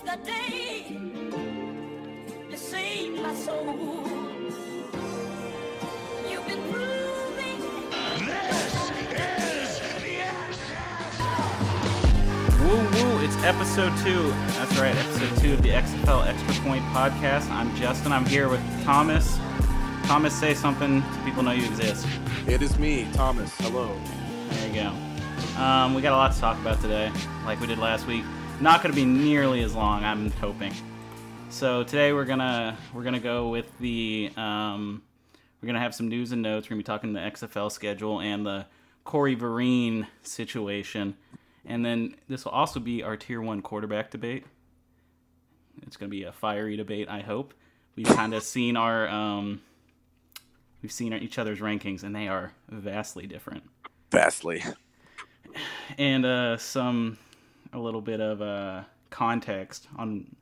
the day you saved my soul. You've been proving this is the Woo woo, it's episode 2. That's right, episode 2 of the XFL Extra Point podcast. I'm Justin. I'm here with Thomas. Thomas, say something so people know you exist. It is me, Thomas. Hello. There you go. We got a lot to talk about today, like we did last week. Not going to be nearly as long, I'm hoping. So today we're gonna go with the we're gonna have some news and notes. We're gonna be talking the XFL schedule and the Corey Vereen situation, and then this will also be our Tier 1 quarterback debate. It's gonna be a fiery debate, I hope. We've kind of seen each other's rankings, and they are vastly different. Vastly. And a little bit of context on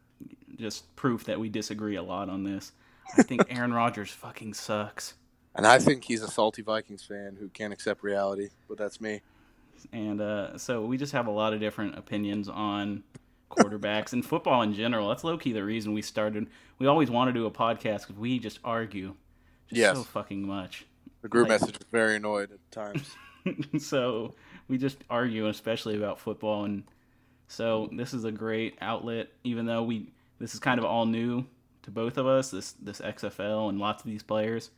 just proof that we disagree a lot on this. I think Aaron Rodgers fucking sucks. And I think he's a salty Vikings fan who can't accept reality, but that's me. And so we just have a lot of different opinions on quarterbacks and football in general. That's low-key the reason we started. We always want to do a podcast because we just argue so fucking much. The group message is very annoyed at times. So we just argue, especially about football, and so this is a great outlet. Even though this is kind of all new to both of us, this XFL and lots of these players.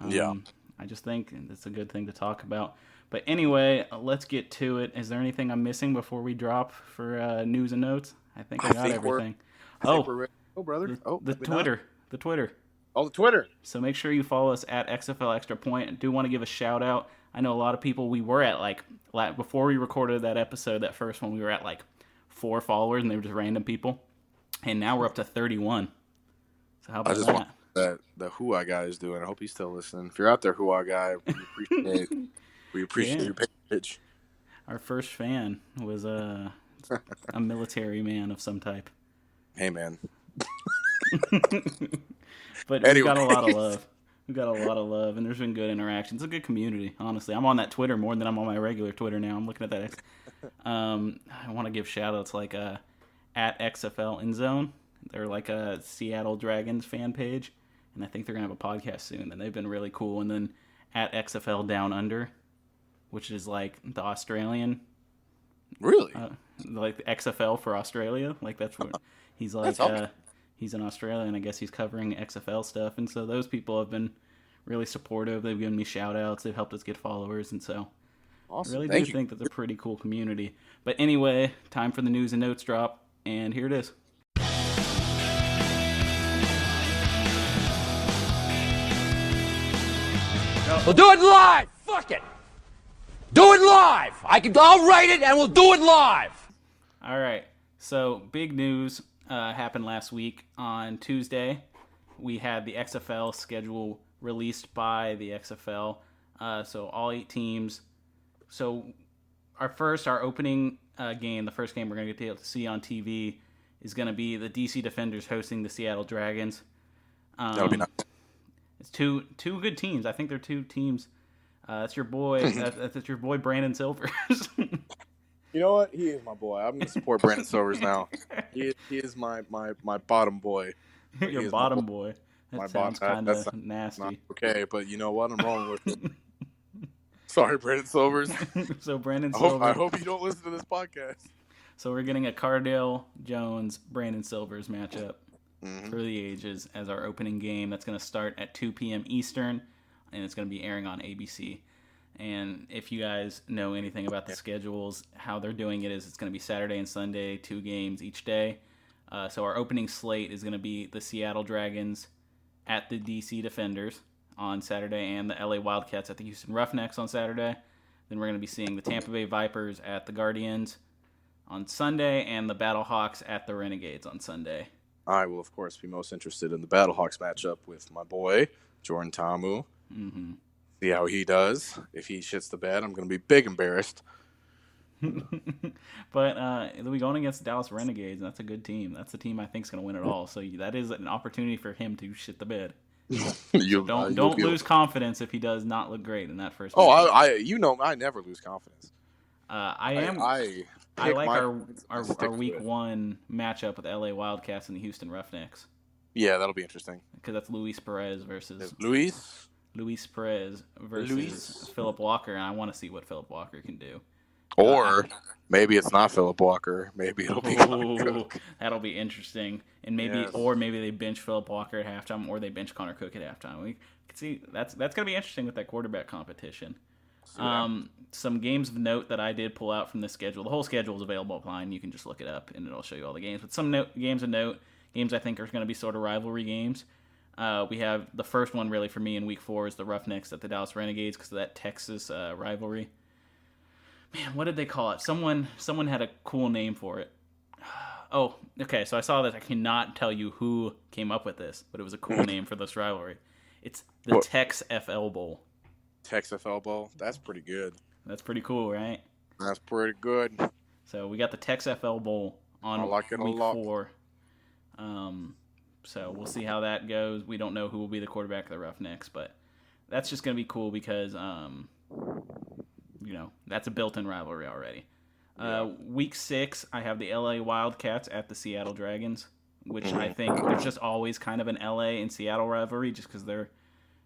I just think it's a good thing to talk about. But anyway, let's get to it. Is there anything I'm missing before we drop for news and notes? I think I got everything. Brother. The Twitter. Oh, the Twitter. So make sure you follow us at XFL Extra Point. I do want to give a shout out. I know a lot of people, we were at before we recorded that episode, that first one, we were at 4 followers, and they were just random people. And now we're up to 31. So how about that? Want the Hua guy is doing. I hope he's still listening. If you're out there, Hua guy, we appreciate your page. Our first fan was a military man of some type. Hey, man. But we got a lot of love. We got a lot of love, and there's been good interactions. It's a good community, honestly. I'm on that Twitter more than I'm on my regular Twitter now. I'm looking at that. I want to give shout-outs at XFL Endzone. They're a Seattle Dragons fan page, and I think they're going to have a podcast soon, and they've been really cool. And then at XFL Down Under, which is the Australian. Really? The XFL for Australia. That's what he's he's in Australia, and I guess he's covering XFL stuff. And so those people have been really supportive. They've given me shout-outs. They've helped us get followers. And so awesome. I really do think that they're a pretty cool community. But anyway, time for the news and notes drop. And here it is. We'll do it live! Fuck it! Do it live! I'll write it and we'll do it live! All right. So big news happened last week. On Tuesday, we had the XFL schedule released by the XFL. So all 8 teams. So our opening game, the first game we're going to be able to see on TV is going to be the DC Defenders hosting the Seattle Dragons. That'll be nice. It's two good teams. I think they're 2 teams. That's your boy. That's your boy Brandon Silvers. You know what? He is my boy. I'm going to support Brandon Silvers now. He is my bottom boy. Your bottom boy. That sounds kind of nasty. Not okay, but you know what? I'm rolling with it. Sorry, Brandon Silvers. So Brandon Silvers. I hope you don't listen to this podcast. So we're getting a Cardale Jones Brandon Silvers matchup for the ages as our opening game. That's going to start at 2 p.m. Eastern, and it's going to be airing on ABC. And if you guys know anything about the schedules, how they're doing it is it's going to be Saturday and Sunday, 2 games each day. So our opening slate is going to be the Seattle Dragons at the DC Defenders on Saturday and the LA Wildcats at the Houston Roughnecks on Saturday. Then we're going to be seeing the Tampa Bay Vipers at the Guardians on Sunday and the Battlehawks at the Renegades on Sunday. I will, of course, be most interested in the Battlehawks matchup with my boy, Jordan Ta'amu. Mm-hmm. See how he does. If he shits the bed, I'm going to be big embarrassed. But we're going against Dallas Renegades, and that's a good team. That's the team I think is going to win it all. So that is an opportunity for him to shit the bed. Don't lose confidence if he does not look great in that first. Oh, I never lose confidence. I am. I like my our points our, and stick our to week it. 1 matchup with the LA Wildcats and the Houston Roughnecks Yeah, that'll be interesting. because that's Luis Perez versus Luis. Philip Walker, and I want to see what Philip Walker can do. Or maybe it's not Philip Walker. Maybe it'll be Connor Cook. That'll be interesting, and maybe they bench Philip Walker at halftime, or they bench Connor Cook at halftime. We can see that's gonna be interesting with that quarterback competition. Some games of note that I did pull out from the schedule. The whole schedule is available online. You can just look it up, and it'll show you all the games. But some games of note, games I think are going to be sort of rivalry games. We have the first one really for me in week 4 is the Roughnecks at the Dallas Renegades because of that Texas rivalry. Man, what did they call it? Someone had a cool name for it. Oh, okay. So I saw this. I cannot tell you who came up with this, but it was a cool name for this rivalry. It's the XFL Bowl. XFL Bowl. That's pretty good. That's pretty cool, right? That's pretty good. So we got the XFL Bowl on week 4. So we'll see how that goes. We don't know who will be the quarterback of the Roughnecks, but that's just going to be cool because, that's a built-in rivalry already. Week 6, I have the LA Wildcats at the Seattle Dragons, which I think there's just always kind of an LA and Seattle rivalry just because they're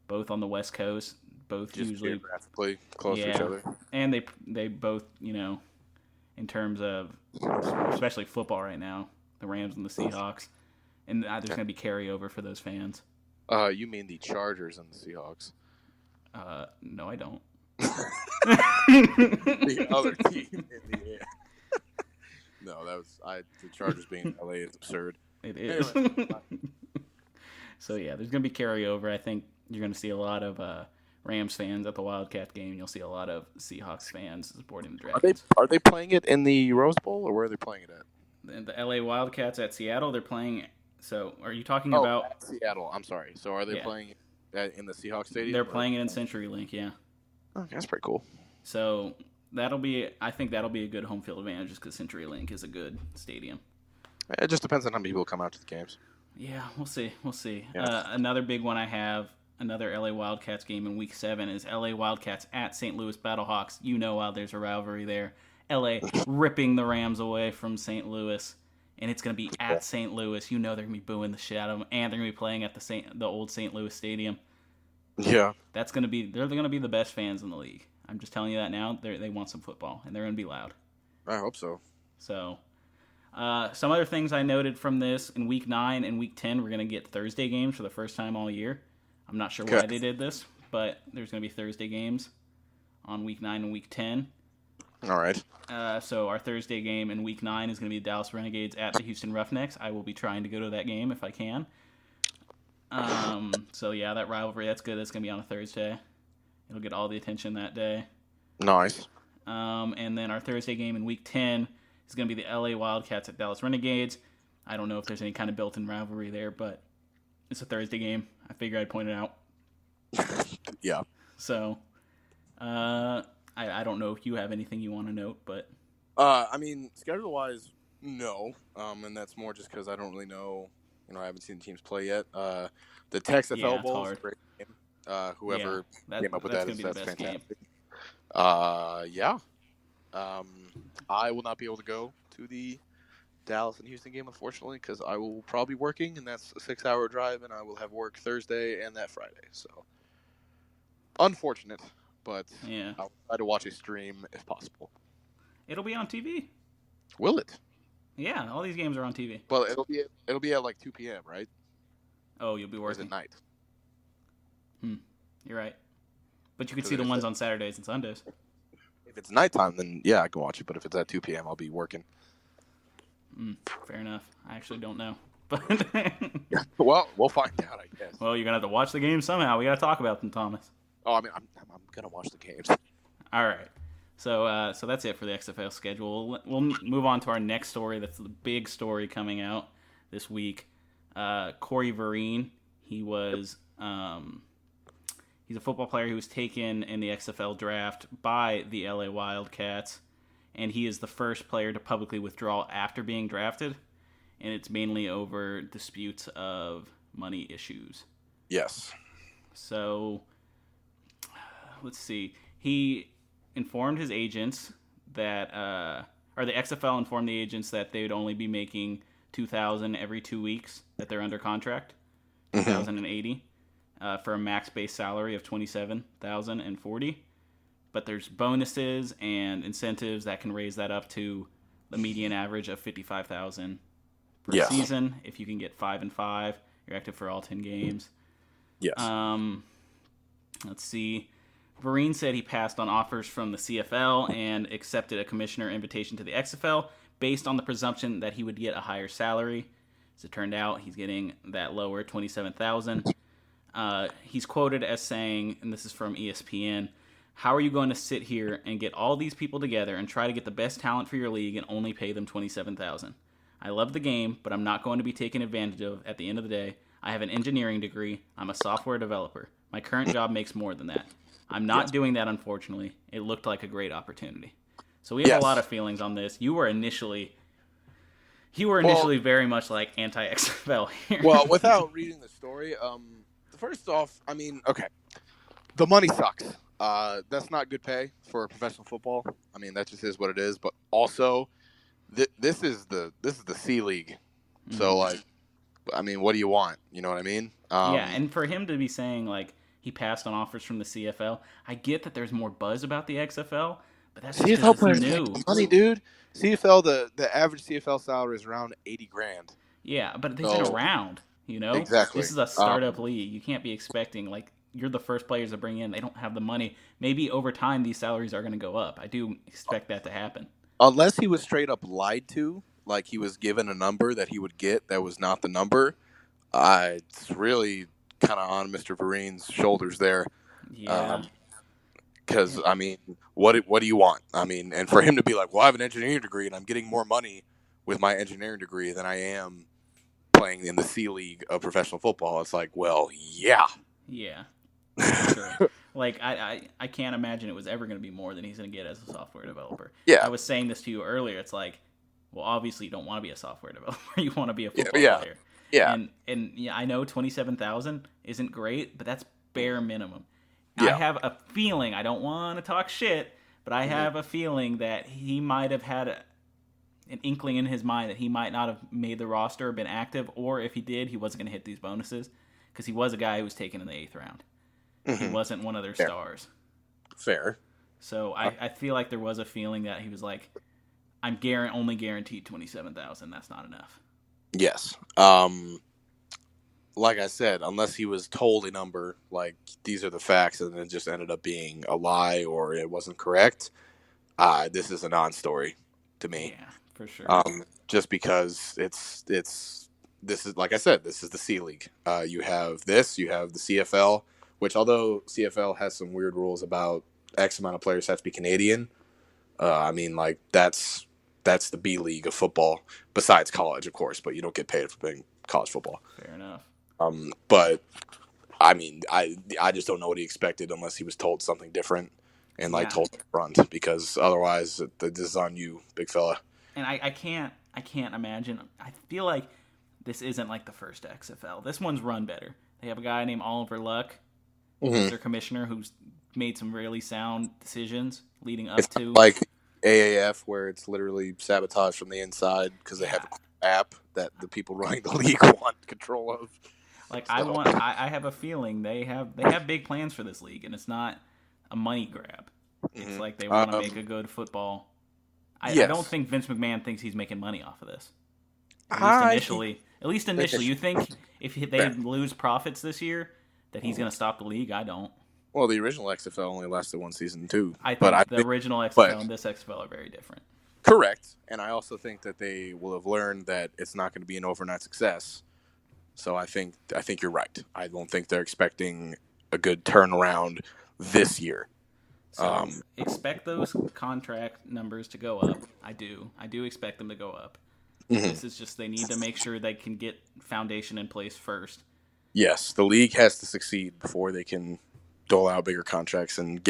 both on the West Coast, both just usually geographically close to each other. And they both, in terms of especially football right now, the Rams and the Seahawks, and there's going to be carryover for those fans. You mean the Chargers and the Seahawks? No, I don't. The other team in the air. No, the Chargers being in LA is absurd. It is. Anyway. So yeah, there's going to be carryover. I think you're going to see a lot of Rams fans at the Wildcat game. You'll see a lot of Seahawks fans supporting the Dragons. Are they playing it in the Rose Bowl, or where are they playing it at? The LA Wildcats at Seattle. They're playing. So are you talking about at Seattle? I'm sorry. So are they playing it in the Seahawks stadium? They're playing it in CenturyLink. Yeah. Okay, that's pretty cool. So I think that'll be a good home field advantage just because CenturyLink is a good stadium. It just depends on how many people come out to the games. Yeah, we'll see. Yeah. Another big one I have, another LA Wildcats game in Week 7 is LA Wildcats at St. Louis Battlehawks. There's a rivalry there. LA ripping the Rams away from St. Louis, and it's going to be at St. Louis. They're going to be booing the shit out of them, and they're going to be playing at the old St. Louis Stadium. Yeah. They're going to be the best fans in the league. I'm just telling you that now. They want some football, and they're going to be loud. I hope so. So, some other things I noted from this in Week 9 and Week 10, we're going to get Thursday games for the first time all year. I'm not sure why they did this, but there's going to be Thursday games on Week 9 and Week 10. All right. So our Thursday game in Week 9 is going to be the Dallas Renegades at the Houston Roughnecks. I will be trying to go to that game if I can. So yeah, that rivalry, that's good. That's going to be on a Thursday. It'll get all the attention that day. Nice. And then our Thursday game in Week 10 is going to be the LA Wildcats at Dallas Renegades. I don't know if there's any kind of built-in rivalry there, but it's a Thursday game. I figure I'd point it out. Yeah. So, I don't know if you have anything you want to note, but... schedule-wise, no. And that's more just because I don't really know. I haven't seen the teams play yet. The XFL Bowl is a great game. Whoever came up with that's fantastic. Yeah. I will not be able to go to the Dallas and Houston game, unfortunately, because I will probably be working, and that's a 6-hour drive, and I will have work Thursday and that Friday. So, unfortunate, but I'll try to watch a stream if possible. It'll be on TV. Will it? Yeah, all these games are on TV. Well, it'll be at like 2 p.m., right? Oh, you'll be working at night. You're right. But you could see the ones on Saturdays and Sundays. If it's nighttime, then yeah, I can watch it. But if it's at 2 p.m., I'll be working. Fair enough. I actually don't know. But well, we'll find out, I guess. Well, you're gonna have to watch the games somehow. We gotta talk about them, Thomas. Oh, I'm gonna watch the games. All right. So that's it for the XFL schedule. We'll move on to our next story. That's the big story coming out this week. Corey Vereen. He was he's a football player who was taken in the XFL draft by the LA Wildcats, and he is the first player to publicly withdraw after being drafted, and it's mainly over disputes of money issues. Yes. So, let's see. He informed his agents that or the XFL informed the agents that they would only be making $2,000 every 2 weeks that they're under contract, $2,080 for a max base salary of $27,040. But there's bonuses and incentives that can raise that up to the median average of $55,000 per season. If you can get 5-5, you're active for all 10 games. Yes. Let's see. Vereen said he passed on offers from the CFL and accepted a commissioner invitation to the XFL based on the presumption that he would get a higher salary. As it turned out, he's getting that lower, $27,000. He's quoted as saying, and this is from ESPN, "How are you going to sit here and get all these people together and try to get the best talent for your league and only pay them $27,000? I love the game, but I'm not going to be taken advantage of at the end of the day. I have an engineering degree. I'm a software developer. My current job makes more than that. I'm not doing that, unfortunately. It looked like a great opportunity." So we have a lot of feelings on this. You were initially very much like anti-XFL here. Well, without reading the story, first off, I mean, okay, the money sucks. That's not good pay for professional football. I mean, that just is what it is. But also, this is the C League. So, like, I mean, what do you want? You know what I mean? Yeah, and for him to be saying, like, he passed on offers from the CFL, I get that there's more buzz about the XFL, but that's just CFL players new. make money, dude. CFL, the average CFL salary is around $80,000. Yeah, but they've been around, you know? Exactly. This is a startup league. You can't be expecting, like, you're the first players to bring in. They don't have the money. Maybe over time these salaries are going to go up. I do expect that to happen. Unless he was straight up lied to, like he was given a number that he would get that was not the number, it's really kind of on Mr. Vereen's shoulders there. Yeah. Because, I mean, what do you want? I mean, and for him to be like, well, I have an engineering degree and I'm getting more money with my engineering degree than I am playing in the C League of professional football. It's like, well, yeah. Yeah. Sure. Like, I can't imagine it was ever going to be more than he's going to get as a software developer. Yeah. I was saying this to you earlier. It's like, well, obviously you don't want to be a software developer. You want to be a football player. Yeah. And yeah, I know $27,000 isn't great, but that's bare minimum. Yeah. I have a feeling, I don't want to talk shit, but I have a feeling that he might have had an inkling in his mind that he might not have made the roster or been active, or if he did, he wasn't going to hit these bonuses because he was a guy who was taken in the 8th round. He wasn't one of their stars. Fair. So I feel like there was a feeling that he was like, I'm only guaranteed $27,000. That's not enough. Yes. Like I said, unless he was told a number, like these are the facts, and it just ended up being a lie or it wasn't correct, this is a non-story to me. Yeah, for sure. Just because this is, like I said, this is the C League. You have the CFL, which although CFL has some weird rules about X amount of players have to be Canadian, I mean, like that's the B League of football, besides college, of course, but you don't get paid for playing college football. Fair enough. But I mean, I just don't know what he expected unless he was told something different and told up front, because otherwise this is on you, big fella. And I can't imagine. I feel like this isn't like the first XFL. This one's run better. They have a guy named Oliver Luck, who's their commissioner, who's made some really sound decisions leading up to like AAF, where it's literally sabotage from the inside because they have an app that the people running the league want control of. Like, so. I have a feeling they have big plans for this league, and it's not a money grab. It's like they want to make a good football. I don't think Vince McMahon thinks he's making money off of this. At least initially. You think if they lose profits this year that he's going to stop the league? I don't. Well, the original XFL only lasted one season too. I think the original XFL and this XFL are very different. Correct. And I also think that they will have learned that it's not going to be an overnight success. So I think you're right. I don't think they're expecting a good turnaround this year. So expect those contract numbers to go up. I do expect them to go up. This is just they need to make sure they can get foundation in place first. Yes, the league has to succeed before they can dole out bigger contracts and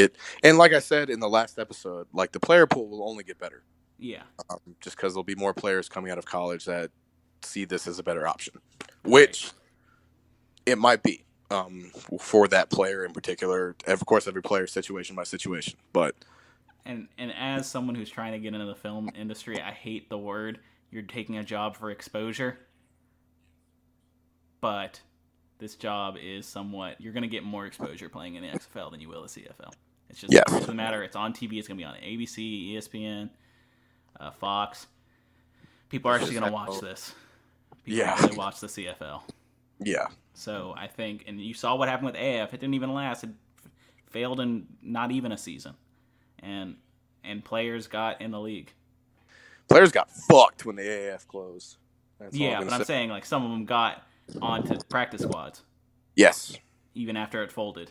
like I said in the last episode, like the player pool will only get better. Yeah. Just because there'll be more players coming out of college that see this as a better option, which it might be for that player in particular. Of course, every player situation by situation, but And as someone who's trying to get into the film industry, I hate the word you're taking a job for exposure. But this job is somewhat, you're going to get more exposure playing in the XFL than you will the CFL. It's just, it doesn't matter. It's on TV. It's going to be on ABC, ESPN, Fox. People are actually going to watch this. People really watch the CFL. Yeah. So I think, and you saw what happened with AF. It didn't even last. It failed in not even a season. And players got in the league. Players got fucked when the AAF closed. I'm saying like some of them got onto practice squads. Yes. Even after it folded.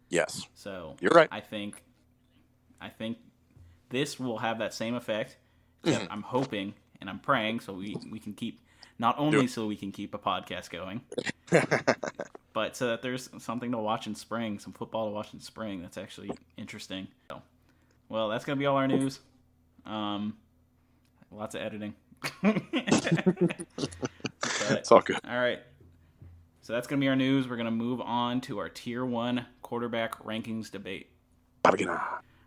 Yes. So you're right. I think this will have that same effect. I'm hoping and I'm praying so we can keep not only so we can keep a podcast going, but so that there's something to watch in spring, some football to watch in spring that's actually interesting. So, well, that's gonna be all our news. Lots of editing. It's all good. All right. So that's going to be our news. We're going to move on to our Tier 1 quarterback rankings debate. All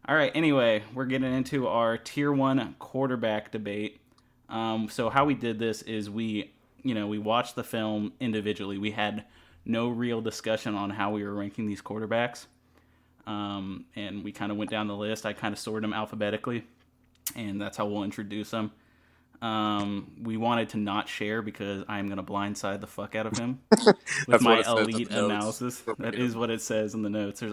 right. Anyway, we're getting into our Tier 1 quarterback debate. So how we did this is we watched the film individually. We had no real discussion on how we were ranking these quarterbacks. And we kind of went down the list. I kind of sorted them alphabetically, and that's how we'll introduce them. We wanted to not share because I'm going to blindside the fuck out of him with my elite analysis. That is what it says in the notes.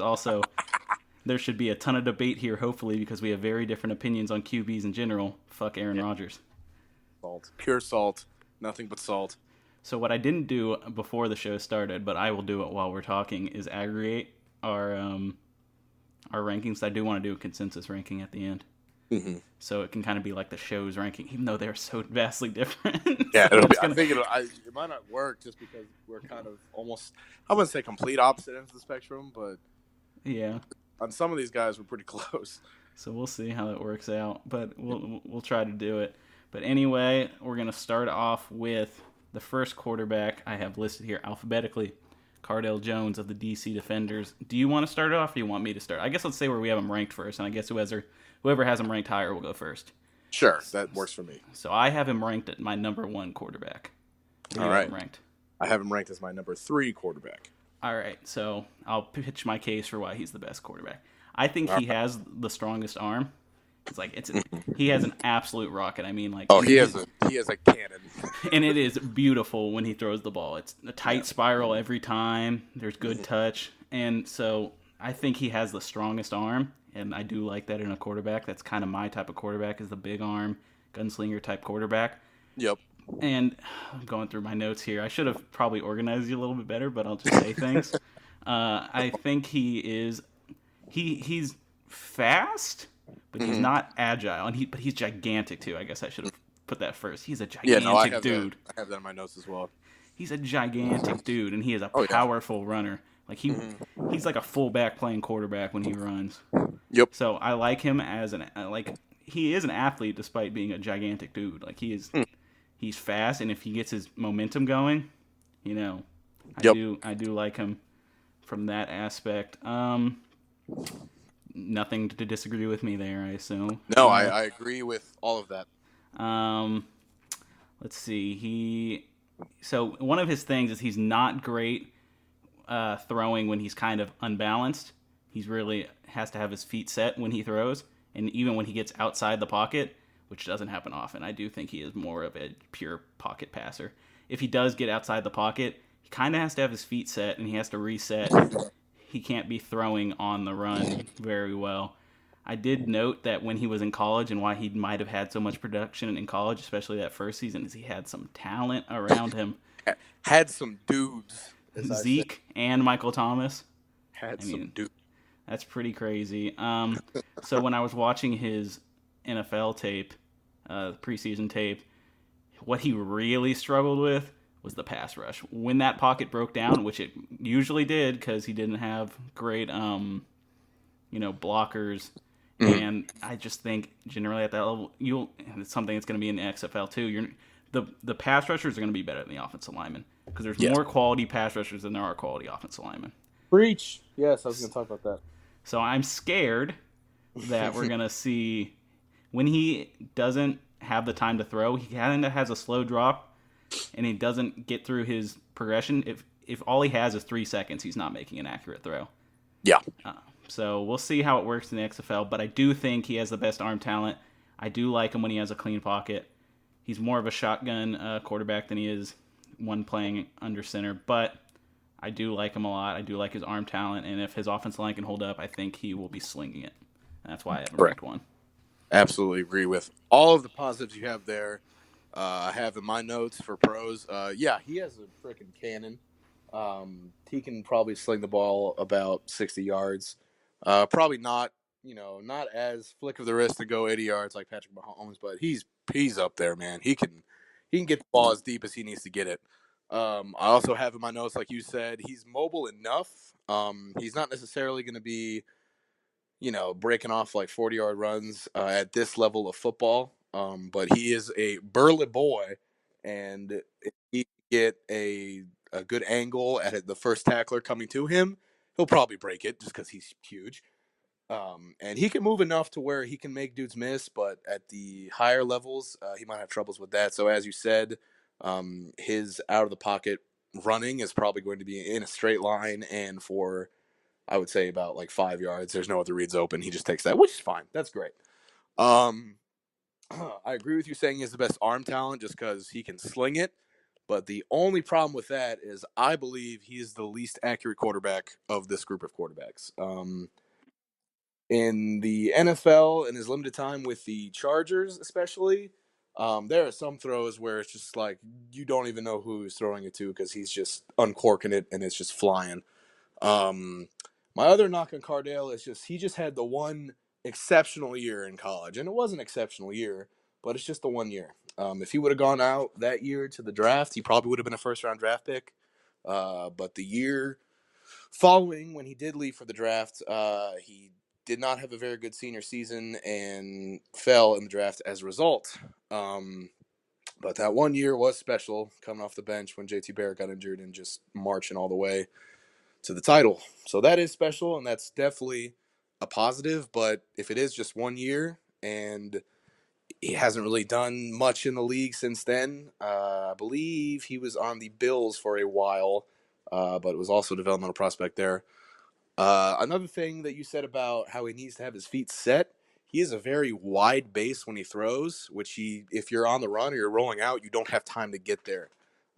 There should be a ton of debate here, hopefully, because we have very different opinions on QBs in general. Fuck Aaron Rodgers. Salt. Pure salt. Nothing but salt. So what I didn't do before the show started, but I will do it while we're talking, is aggregate our rankings. I do want to do a consensus ranking at the end. Mm-hmm. So it can kind of be like the show's ranking, even though they're so vastly different. Yeah, I think it might not work just because we're kind of almost, I wouldn't say complete opposite ends of the spectrum, but yeah, on some of these guys we're pretty close. So we'll see how that works out, but we'll try to do it. But anyway, we're going to start off with the first quarterback I have listed here alphabetically, Cardale Jones of the DC Defenders. Do you want to start it off or do you want me to start? I guess let's say where we have him ranked first, and I guess whoever has him ranked higher will go first. Sure, that works for me. So I have him ranked at my number 1 quarterback. All right. I have him ranked as my number 3 quarterback. All right, so I'll pitch my case for why he's the best quarterback. I think he has the strongest arm. He has an absolute rocket. I mean, like he has a cannon, and it is beautiful when he throws the ball. It's a tight spiral every time. There's good touch, and so I think he has the strongest arm. And I do like that in a quarterback. That's kind of my type of quarterback, is the big arm, gunslinger type quarterback. Yep. And I'm going through my notes here. I should have probably organized you a little bit better, but I'll just say things. I think he's fast, but he's not agile, but he's gigantic too. I guess I should have put that first. He's a gigantic dude. I have that in my notes as well. He's a gigantic dude, and he is a powerful runner. Like he's like a fullback playing quarterback when he runs. Yep. So I like him as he is an athlete despite being a gigantic dude. Like he's fast, and if he gets his momentum going, I do like him from that aspect. Nothing to disagree with me there, I assume. No, I agree with all of that. Let's see. So one of his things is he's not great throwing when he's kind of unbalanced. He's really has to have his feet set when he throws, and even when he gets outside the pocket, which doesn't happen often. I do think he is more of a pure pocket passer. If he does get outside the pocket, he kind of has to have his feet set, and he has to reset. He can't be throwing on the run very well. I did note that when he was in college, and why he might have had so much production in college, especially that first season, is he had some talent around him. Had some dudes. Zeke and Michael Thomas. Some dudes. That's pretty crazy. So when I was watching his NFL tape, preseason tape, what he really struggled with was the pass rush. When that pocket broke down, which it usually did because he didn't have great, blockers. And I just think generally at that level, it's something that's going to be in the XFL too. The pass rushers are going to be better than the offensive linemen because there's more quality pass rushers than there are quality offensive linemen. Preach. Yes, I was going to talk about that. So I'm scared that we're going to see when he doesn't have the time to throw. He kind of has a slow drop, and he doesn't get through his progression. If all he has is 3 seconds, he's not making an accurate throw. Yeah. So we'll see how it works in the XFL, but I do think he has the best arm talent. I do like him when he has a clean pocket. He's more of a shotgun quarterback than he is one playing under center, but I do like him a lot. I do like his arm talent, and if his offensive line can hold up, I think he will be slinging it. That's why I have him ranked 1. Absolutely agree with all of the positives you have there. I have in my notes for pros. Yeah, he has a freaking cannon. He can probably sling the ball about 60 yards. Probably not, not as flick of the wrist to go 80 yards like Patrick Mahomes, but he's up there, man. He can get the ball as deep as he needs to get it. I also have in my notes, like you said, he's mobile enough. He's not necessarily going to be, breaking off like 40-yard runs at this level of football. But he is a burly boy, and if he can get a good angle at the first tackler coming to him, he'll probably break it just because he's huge. And he can move enough to where he can make dudes miss, but at the higher levels, he might have troubles with that. So as you said, his out of the pocket running is probably going to be in a straight line, and for I would say about like 5 yards. There's no other reads open. He just takes that, which is fine. That's great. I agree with you saying he has the best arm talent just because he can sling it. But the only problem with that is I believe he is the least accurate quarterback of this group of quarterbacks. In the NFL, in his limited time with the Chargers especially, there are some throws where it's just like you don't even know who he's throwing it to because he's just uncorking it and it's just flying. My other knock on Cardale is he just had the one exceptional year in college, and it was an exceptional year, but it's just the 1 year. If he would have gone out that year to the draft, he probably would have been a first-round draft pick. But the year following, when he did leave for the draft, he did not have a very good senior season and fell in the draft as a result. But that 1 year was special, coming off the bench when JT Barrett got injured and just marching all the way to the title. So that is special, and that's definitely a positive. But if it is just 1 year and he hasn't really done much in the league since then, I believe he was on the Bills for a while, but it was also a developmental prospect there. Another thing that you said about how he needs to have his feet set, he is a very wide base when he throws, which if you're on the run or you're rolling out, you don't have time to get there.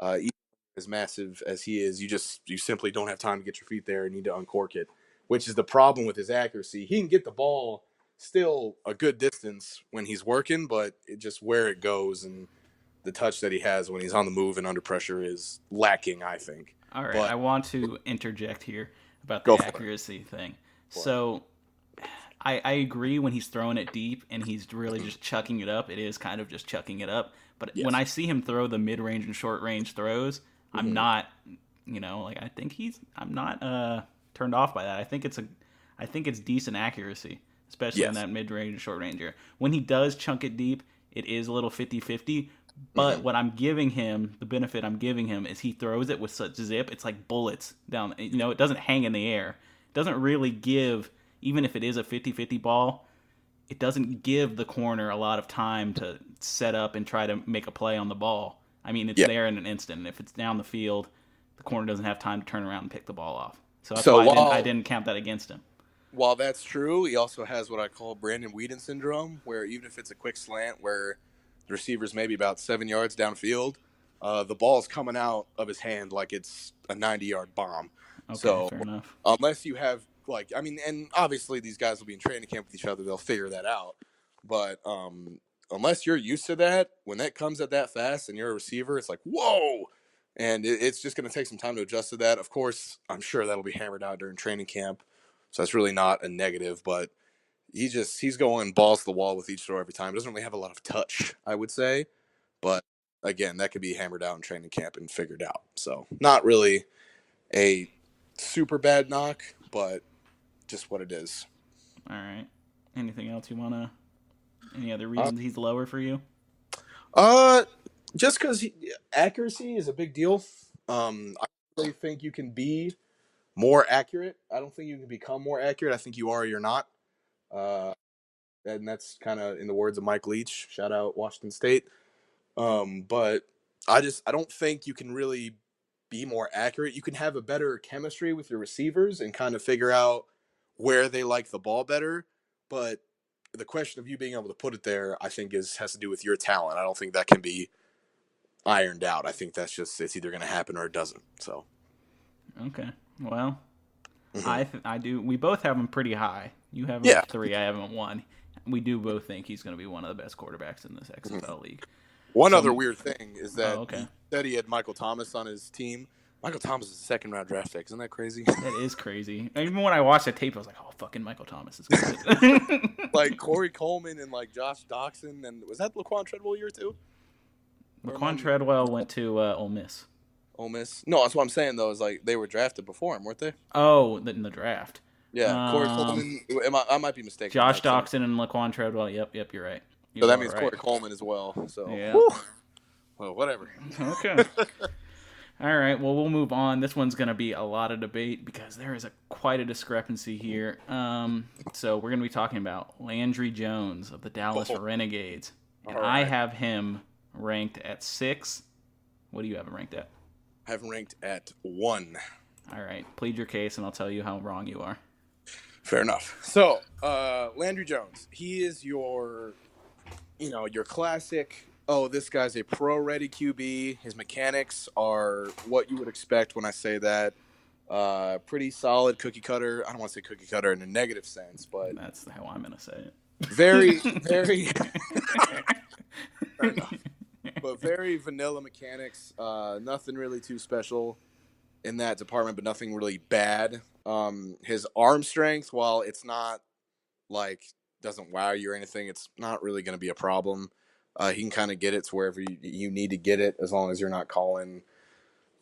Even as massive as he is, you simply don't have time to get your feet there and need to uncork it, which is the problem with his accuracy. He can get the ball still a good distance when he's working, but it just where it goes and the touch that he has when he's on the move and under pressure is lacking, I think. All right, I want to interject here about the accuracy thing. So I agree when he's throwing it deep and he's really just chucking it up. It is kind of just chucking it up. But when I see him throw the mid-range and short-range throws, I'm not, I'm not turned off by that. I think it's decent accuracy, especially in that mid-range and short-range area. When he does chunk it deep, it is a little 50-50. But what I'm giving him, the benefit I'm giving him, is he throws it with such zip. It's like bullets down. It doesn't hang in the air. It doesn't really give, even if it is a 50-50 ball, it doesn't give the corner a lot of time to set up and try to make a play on the ball. I mean, it's there in an instant. And if it's down the field, the corner doesn't have time to turn around and pick the ball off. So that's why I didn't count that against him. While that's true, he also has what I call Brandon Weeden syndrome, where even if it's a quick slant where the receiver's maybe about 7 yards downfield, the ball's coming out of his hand like it's a 90-yard bomb. Okay, so fair enough. Unless you have, and obviously these guys will be in training camp with each other, they'll figure that out. But unless you're used to that, when that comes at that fast and you're a receiver, it's like, whoa! And it's just going to take some time to adjust to that. Of course, I'm sure that'll be hammered out during training camp, so that's really not a negative, but he's going balls to the wall with each throw every time. Doesn't really have a lot of touch, I would say. But again, that could be hammered out in training camp and figured out. So not really a super bad knock, but just what it is. All right. Anything else you want to? Any other reasons he's lower for you? Just because accuracy is a big deal. I really think you can be more accurate. I don't think you can become more accurate. I think you are or you're not. And that's kind of in the words of Mike Leach. Shout out Washington State. But I don't think you can really be more accurate. You can have a better chemistry with your receivers and kind of figure out where they like the ball better. But the question of you being able to put it there, I think, has to do with your talent. I don't think that can be ironed out. I think that's just, it's either going to happen or it doesn't. So, okay, well, I do. We both have him pretty high. You have him at 3. I have him at 1. We do both think he's going to be one of the best quarterbacks in this XFL league. One other weird thing is that he said he had Michael Thomas on his team. Michael Thomas is a 2nd-round draft pick. Isn't that crazy? That is crazy. Even when I watched the tape, I was like, oh, fucking Michael Thomas is good. Like Corey Coleman and like Josh Doxson. And was that Laquan Treadwell year 2? Laquan Treadwell went to Ole Miss. Ole Miss? No, that's what I'm saying, though, is like they were drafted before him, weren't they? Oh, in the draft. Yeah, Corey Coleman. I might be mistaken. Josh Doxson and Laquan Treadwell. Yep, you're right. So that means Corey Coleman as well. So, yeah. Well, whatever. Okay. All right. Well, we'll move on. This one's going to be a lot of debate because there is quite a discrepancy here. So we're going to be talking about Landry Jones of the Dallas Renegades. And I have him ranked at 6. What do you have him ranked at? I have him ranked at 1. All right. Plead your case, and I'll tell you how wrong you are. Fair enough. So, Landry Jones, he is your classic, this guy's a pro-ready QB. His mechanics are what you would expect when I say that. Pretty solid cookie cutter. I don't want to say cookie cutter in a negative sense, but... That's how I'm going to say it. Very, very... Fair enough. But very vanilla mechanics. Nothing really too special in that department, but nothing really bad. His arm strength, while it's not doesn't wow you or anything, it's not really going to be a problem. He can kind of get it to wherever you need to get it, as long as you're not calling,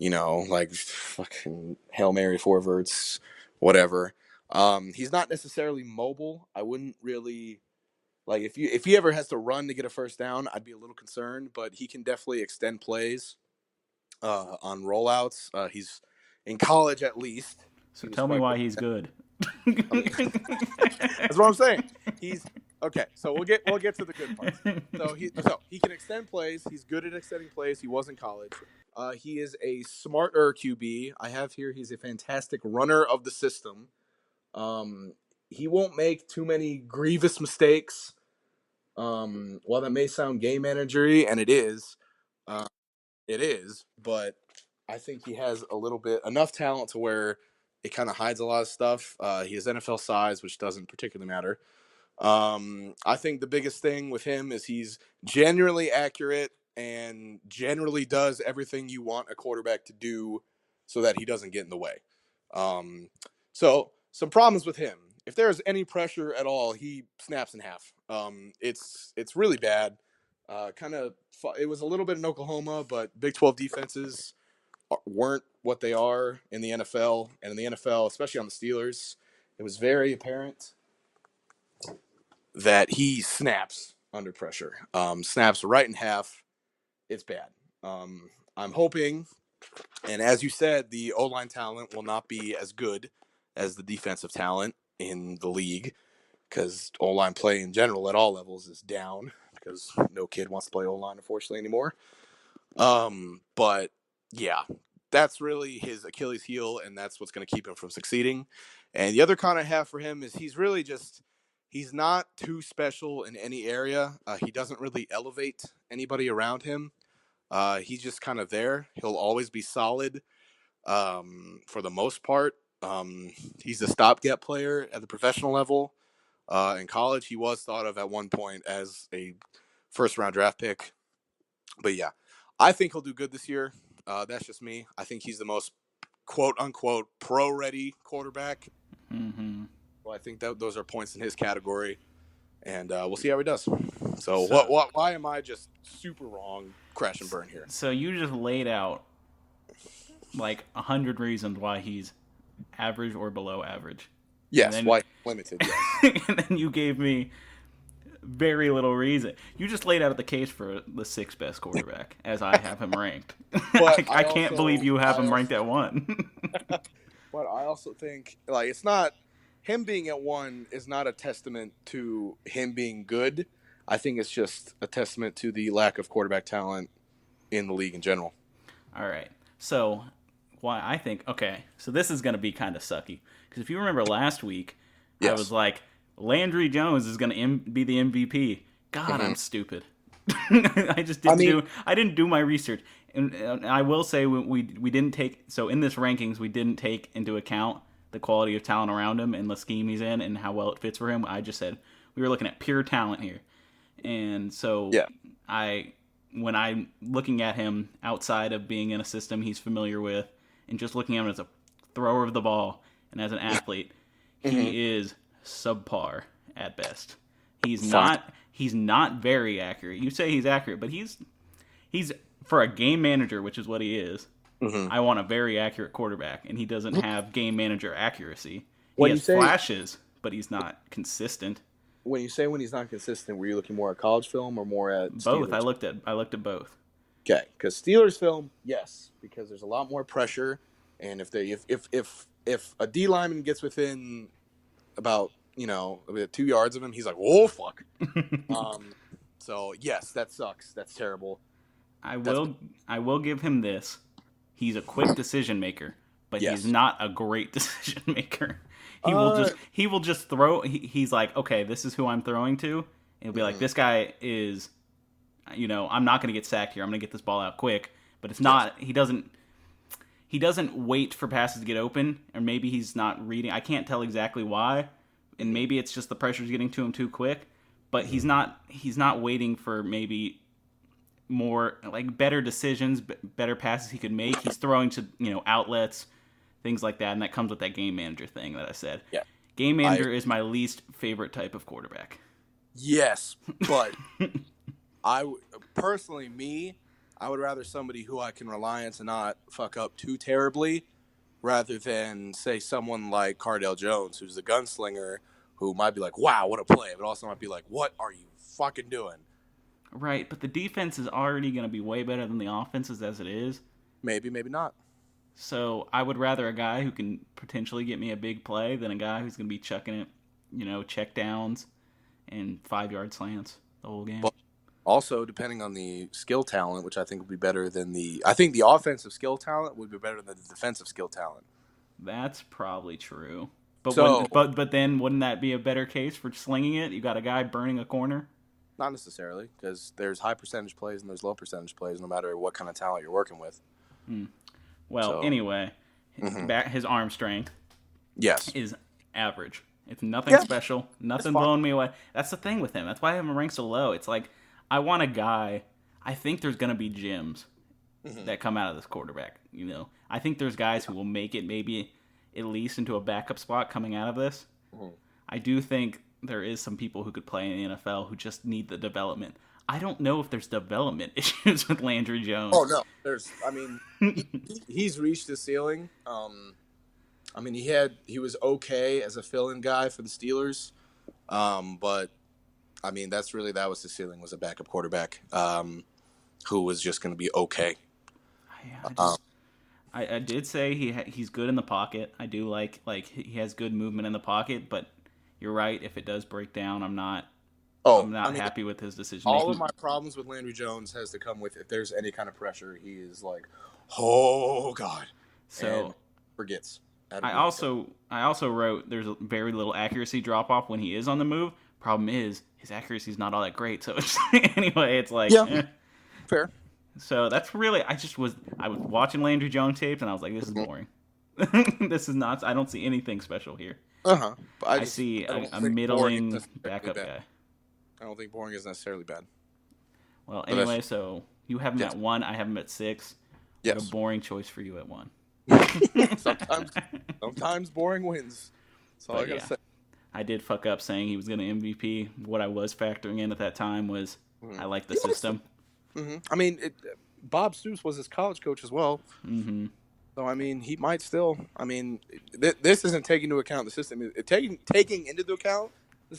fucking Hail Mary 4 verts, whatever. He's not necessarily mobile. I wouldn't really if he ever has to run to get a first down, I'd be a little concerned, but he can definitely extend plays on rollouts. He's in college at least. So tell me why he's good. That's what I'm saying. He's okay. So we'll get to the good parts. So he can extend plays. He's good at extending plays. He was in college. He is a smarter QB. I have here. He's a fantastic runner of the system. He won't make too many grievous mistakes. While that may sound game managery, and it is, but I think he has enough talent to where it kind of hides a lot of stuff. He has NFL size, which doesn't particularly matter. I think the biggest thing with him is he's generally accurate and generally does everything you want a quarterback to do so that he doesn't get in the way. So some problems with him. If there's any pressure at all, he snaps in half. It's really bad. It was a little bit in Oklahoma, but Big 12 defenses weren't what they are in the NFL. And in the NFL, especially on the Steelers, it was very apparent that he snaps under pressure. Snaps right in half. It's bad. I'm hoping, and as you said, the O-line talent will not be as good as the defensive talent in the league, because O-line play in general at all levels is down, because no kid wants to play O-line, unfortunately, anymore. But yeah, that's really his Achilles heel, and that's what's going to keep him from succeeding. And the other con I have for him is he's not too special in any area. He doesn't really elevate anybody around him. He's just kind of there. He'll always be solid for the most part. He's a stopgap player at the professional level. In college, he was thought of at one point as a first-round draft pick. But yeah, I think he'll do good this year. That's just me. I think he's the most quote-unquote pro-ready quarterback. Mm-hmm. Well, I think that those are points in his category. And we'll see how he does. So why am I just super wrong, crash and burn here? So you just laid out 100 reasons why he's average or below average. Yes, why limited, yes. And then you gave me very little reason. You just laid out the case for the 6th best quarterback, as I have him ranked. I can't believe you have him ranked at 1. But I also think, it's not him being at 1 is not a testament to him being good. I think it's just a testament to the lack of quarterback talent in the league in general. All right. So, why I think, okay, so this is going to be kind of sucky. Because if you remember last week, I was like, Landry Jones is going to be the MVP. God, I'm stupid. I just didn't do my research. And I will say we didn't take, so in this rankings, we didn't take into account the quality of talent around him and the scheme he's in and how well it fits for him. I just said we were looking at pure talent here. And so when I'm looking at him outside of being in a system he's familiar with and just looking at him as a thrower of the ball and as an athlete, he is subpar at best. He's not very accurate. You say he's accurate, but he's for a game manager, which is what he is. I want a very accurate quarterback, and he doesn't have game manager accuracy. He has flashes, but he's not consistent. When you say when he's not consistent, were you looking more at college film or more at both? Steelers? I looked at both. Okay, because Steelers film, yes, because there's a lot more pressure, and if a D lineman gets within about 2 yards of him, he's like, "Oh fuck." So yes, that sucks. That's terrible. I will give him this. He's a quick decision maker, but he's not a great decision maker. He will just throw. He's like, okay, this is who I'm throwing to. And he'll be like, this guy is, I'm not going to get sacked here. I'm going to get this ball out quick. But it's not. He doesn't wait for passes to get open, or maybe he's not reading. I can't tell exactly why, and maybe it's just the pressure's getting to him too quick. But he's not waiting for maybe more like better decisions, better passes he could make. He's throwing to outlets, things like that, and that comes with that game manager thing that I said. Yeah, game manager is my least favorite type of quarterback. Yes, but I would rather somebody who I can rely on to not fuck up too terribly, rather than say someone like Cardale Jones, who's the gunslinger, who might be like, wow, what a play, but also might be like, what are you fucking doing? Right, but the defense is already going to be way better than the offenses as it is. Maybe, maybe not. So I would rather a guy who can potentially get me a big play than a guy who's going to be chucking it, check downs and 5-yard slants the whole game. But also, depending on the skill talent, which I think would be better than I think the offensive skill talent would be better than the defensive skill talent. That's probably true. But then wouldn't that be a better case for slinging it? You got a guy burning a corner? Not necessarily, because there's high percentage plays and there's low percentage plays, no matter what kind of talent you're working with. Well, anyway, his arm strength is average. It's nothing special, nothing blowing me away. That's the thing with him. That's why I have him ranked so low. It's like, I want a guy, I think there's going to be gems that come out of this quarterback. I think there's guys who will make it maybe at least into a backup spot coming out of this. I do think there is some people who could play in the NFL who just need the development. I don't know if there's development issues with Landry Jones. Oh, no. He's reached his ceiling. He was okay as a fill-in guy for the Steelers. But, that was his ceiling, was a backup quarterback who was just going to be okay. I did say he's good in the pocket. I do like he has good movement in the pocket, but you're right. If it does break down, I'm not happy with his decision. All of my problems with Landry Jones has to come with if there's any kind of pressure, he is like, oh God. So and forgets. I also wrote there's a very little accuracy drop off when he is on the move. Problem is his accuracy is not all that great. So anyway, it's like fair. So that's really I was watching Landry Jones tapes and I was like, this is boring. This is not. I don't see anything special here. I see a middling backup guy. I don't think boring is necessarily bad. Well, anyway, so you have him at 1. I have him at 6. Yes. A boring choice for you at 1. Sometimes boring wins. That's all I gotta say. I did fuck up saying he was going to MVP. What I was factoring in at that time was I like the system. Bob Stoops was his college coach as well. So, he might still. This isn't taking into account the system. Taking into account the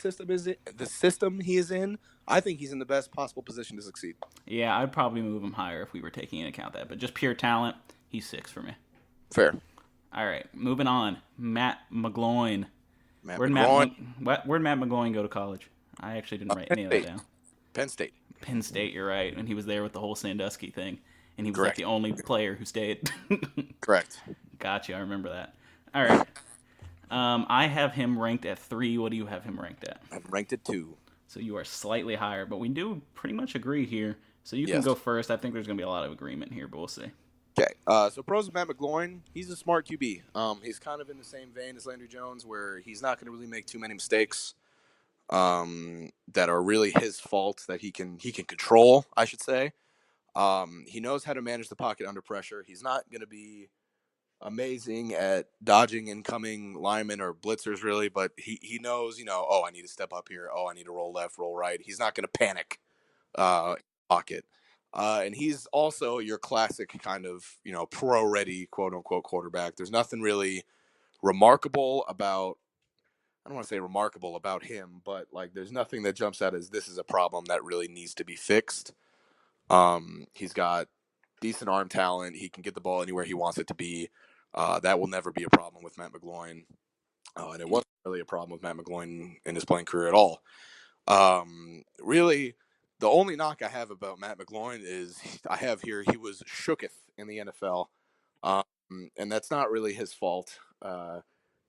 system he is in, I think he's in the best possible position to succeed. Yeah, I'd probably move him higher if we were taking into account that. But just pure talent, he's 6 for me. Fair. All right, moving on. Matt McGloin. Where'd Matt McGloin go to college? I actually didn't write any of that down. Penn State. Penn State, you're right. And he was there with the whole Sandusky thing. And he was Correct. like the only player who stayed. Correct. Gotcha, I remember that. All right. I have him ranked at 3. What do you have him ranked at? I'm ranked at 2. So you are slightly higher, but we do pretty much agree here. So you can go first. I think there's going to be a lot of agreement here, but we'll see. Okay. So pros of Matt McGloin, he's a smart QB. He's kind of in the same vein as Landry Jones, where he's not going to really make too many mistakes that are really his fault that he can control, I should say. He knows how to manage the pocket under pressure. He's not going to be amazing at dodging incoming linemen or blitzers, really, but he knows, I need to step up here. Oh, I need to roll left, roll right. He's not going to panic pocket. And he's also your classic kind of, pro-ready, quote-unquote, quarterback. There's nothing really remarkable about – I don't want to say remarkable about him, but, there's nothing that jumps out as this is a problem that really needs to be fixed. He's got decent arm talent. He can get the ball anywhere he wants it to be. That will never be a problem with Matt McGloin. And it wasn't really a problem with Matt McGloin in his playing career at all. Really, the only knock I have about Matt McGloin is I have here he was shooketh in the NFL. And that's not really his fault.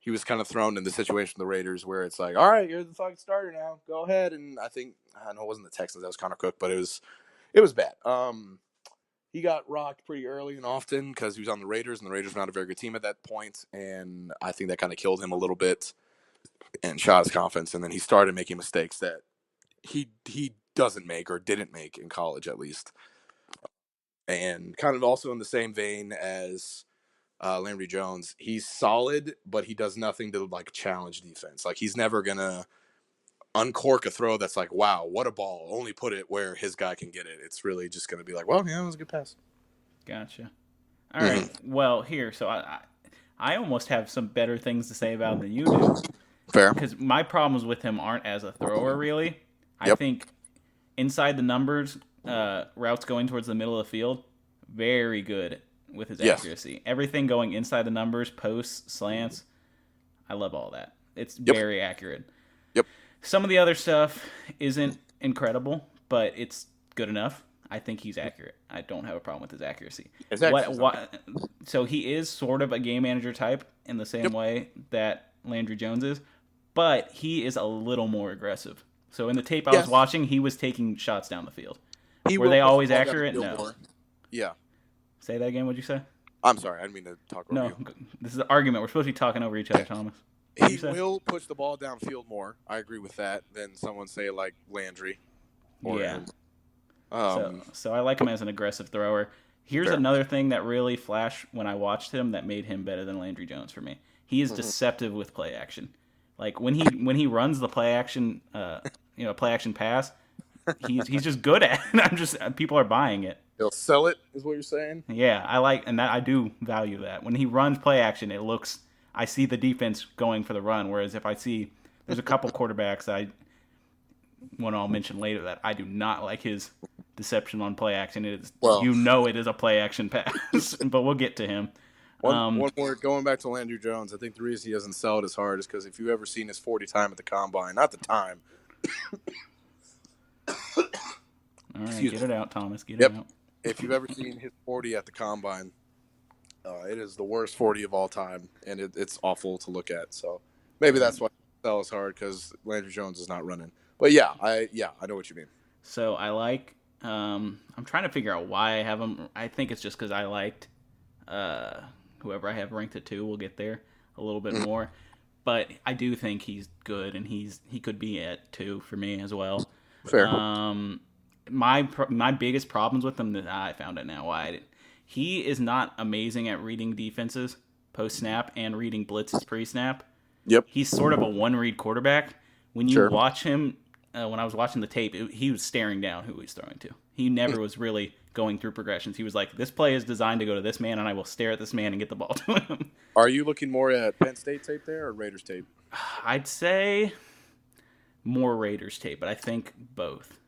He was kind of thrown in the situation of the Raiders where it's like, all right, you're the fucking starter now. Go ahead. And I know it wasn't the Texans. That was Connor Cook, but it was bad. He got rocked pretty early and often because he was on the Raiders, and the Raiders were not a very good team at that point, and I think that kind of killed him a little bit and shot his confidence, and then he started making mistakes that he doesn't make or didn't make in college at least. And kind of also in the same vein as Landry Jones, he's solid, but he does nothing to challenge defense. He's never going to uncork a throw that's like, wow, what a ball. Only put it where his guy can get it. It's really just going to be like, well, yeah, it was a good pass. Gotcha. All right. Well, here, so I almost have some better things to say about him than you do. Fair. Because my problems with him aren't as a thrower, really. I think inside the numbers, routes going towards the middle of the field, very good with his accuracy. Everything going inside the numbers, posts, slants, I love all that. It's very accurate. Yep. Some of the other stuff isn't incredible, but it's good enough. I think he's accurate. I don't have a problem with his accuracy. So he is sort of a game manager type in the same way that Landry Jones is, but he is a little more aggressive. So in the tape I was watching, he was taking shots down the field. Were they always accurate? No. More. Yeah. Say that again, what'd you say? I'm sorry, I didn't mean to talk over you. No, this is an argument. We're supposed to be talking over each other, Thomas. He will push the ball downfield more. I agree with that than someone say like Landry. So I like him as an aggressive thrower. Here's another thing that really flashed when I watched him that made him better than Landry Jones for me. He is deceptive with play action. When he runs the play action, play action pass, he's just good at it. People are buying it. He'll sell it, is what you're saying? Yeah, I do value that. When he runs play action, I see the defense going for the run, whereas if I see there's a couple quarterbacks I'll mention later that I do not like his deception on play action. It is it is a play action pass, but we'll get to him. One more, going back to Landry Jones, I think the reason he doesn't sell it as hard is because if you've ever seen his 40 time at the combine, not the time. All right, get it out, Thomas. Get it out. If you've ever seen his 40 at the combine, it is the worst 40 of all time, and it's awful to look at. So maybe that's why he sells hard, because Landry Jones is not running. But I know what you mean. So I like. I'm trying to figure out why I have him. I think it's just because I liked whoever I have ranked at 2. We'll get there a little bit more, but I do think he's good, and he could be at 2 for me as well. Fair. My biggest problems with him, I found it now. He is not amazing at reading defenses post snap and reading blitzes pre snap. Yep. He's sort of a one read quarterback. When you watch him, when I was watching the tape, he was staring down who he's throwing to. He never was really going through progressions. He was like, this play is designed to go to this man, and I will stare at this man and get the ball to him. Are you looking more at Penn State tape there or Raiders tape? I'd say more Raiders tape, but I think both.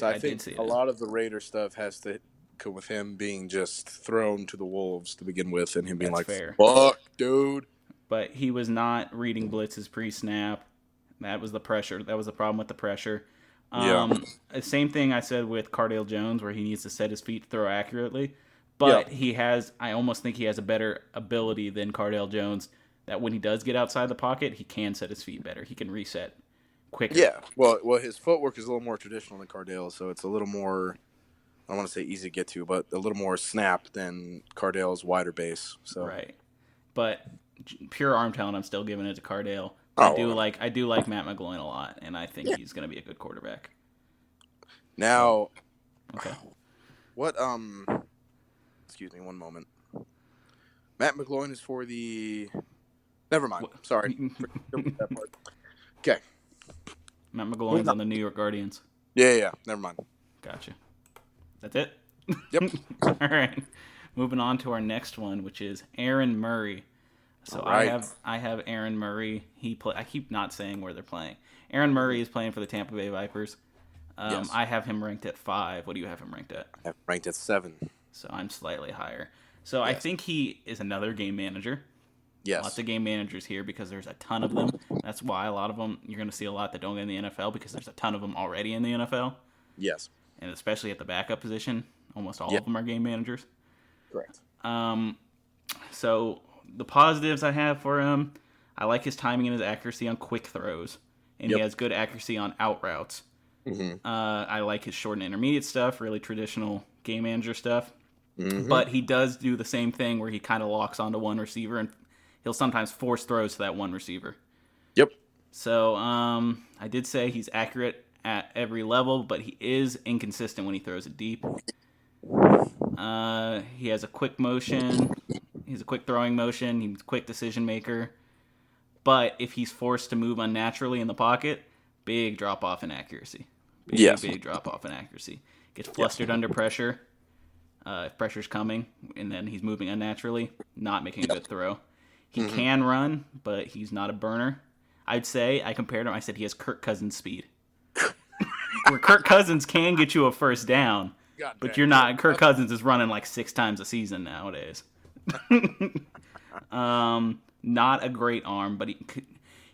I think a lot of the Raiders stuff has to come with him being just thrown to the wolves to begin with, and him being fair. Fuck, dude. but he was not reading blitzes pre-snap. That was the pressure. That was the problem with the pressure. Same thing I said with Cardale Jones, where he needs to set his feet to throw accurately. But I almost think he has a better ability than Cardale Jones, that when he does get outside the pocket, he can set his feet better. He can reset quicker. Yeah, well, his footwork is a little more traditional than Cardale, so it's a little more, I don't want to say easy to get to, but a little more snap than Cardale's wider base. So. Right. But pure arm talent, I'm still giving it to Cardale. I do like Matt McGloin a lot, and I think he's going to be a good quarterback. Now, okay. What excuse me, one moment. Matt McGloin is for the. Never mind. Sorry. That part. Okay. Matt McGloin's on the New York Guardians. Yeah. Never mind. Gotcha. That's it? Yep. All right. Moving on to our next one, which is Aaron Murray. So right. I have Aaron Murray. I keep not saying where they're playing. Aaron Murray is playing for the Tampa Bay Vipers. Yes. I have him ranked at 5. What do you have him ranked at? I have him ranked at 7. So I'm slightly higher. So yes. I think he is another game manager. Yes. Lots of game managers here because there's a ton of them. That's why a lot of them, you're going to see a lot that don't get in the NFL because there's a ton of them already in the NFL. Yes. And especially at the backup position, almost all of them are game managers. Correct. So the positives I have for him, I like his timing and his accuracy on quick throws. And he has good accuracy on out routes. Mm-hmm. I like his short and intermediate stuff, really traditional game manager stuff. Mm-hmm. But he does do the same thing where he kind of locks onto one receiver, and he'll sometimes force throws to that one receiver. Yep. So I did say he's accurate at every level, but he is inconsistent when he throws it deep. He has a quick motion. He's a quick throwing motion. He's a quick decision maker. But if he's forced to move unnaturally in the pocket, big drop off in accuracy. Big drop off in accuracy. Gets flustered under pressure. If pressure's coming, and then he's moving unnaturally, not making a good throw. He can run, but he's not a burner. I'd say, I compared him, I said he has Kirk Cousins speed. Where Kirk Cousins can get you a first down, but you're not. Kirk Cousins is running like 6 times a season nowadays. Not a great arm, but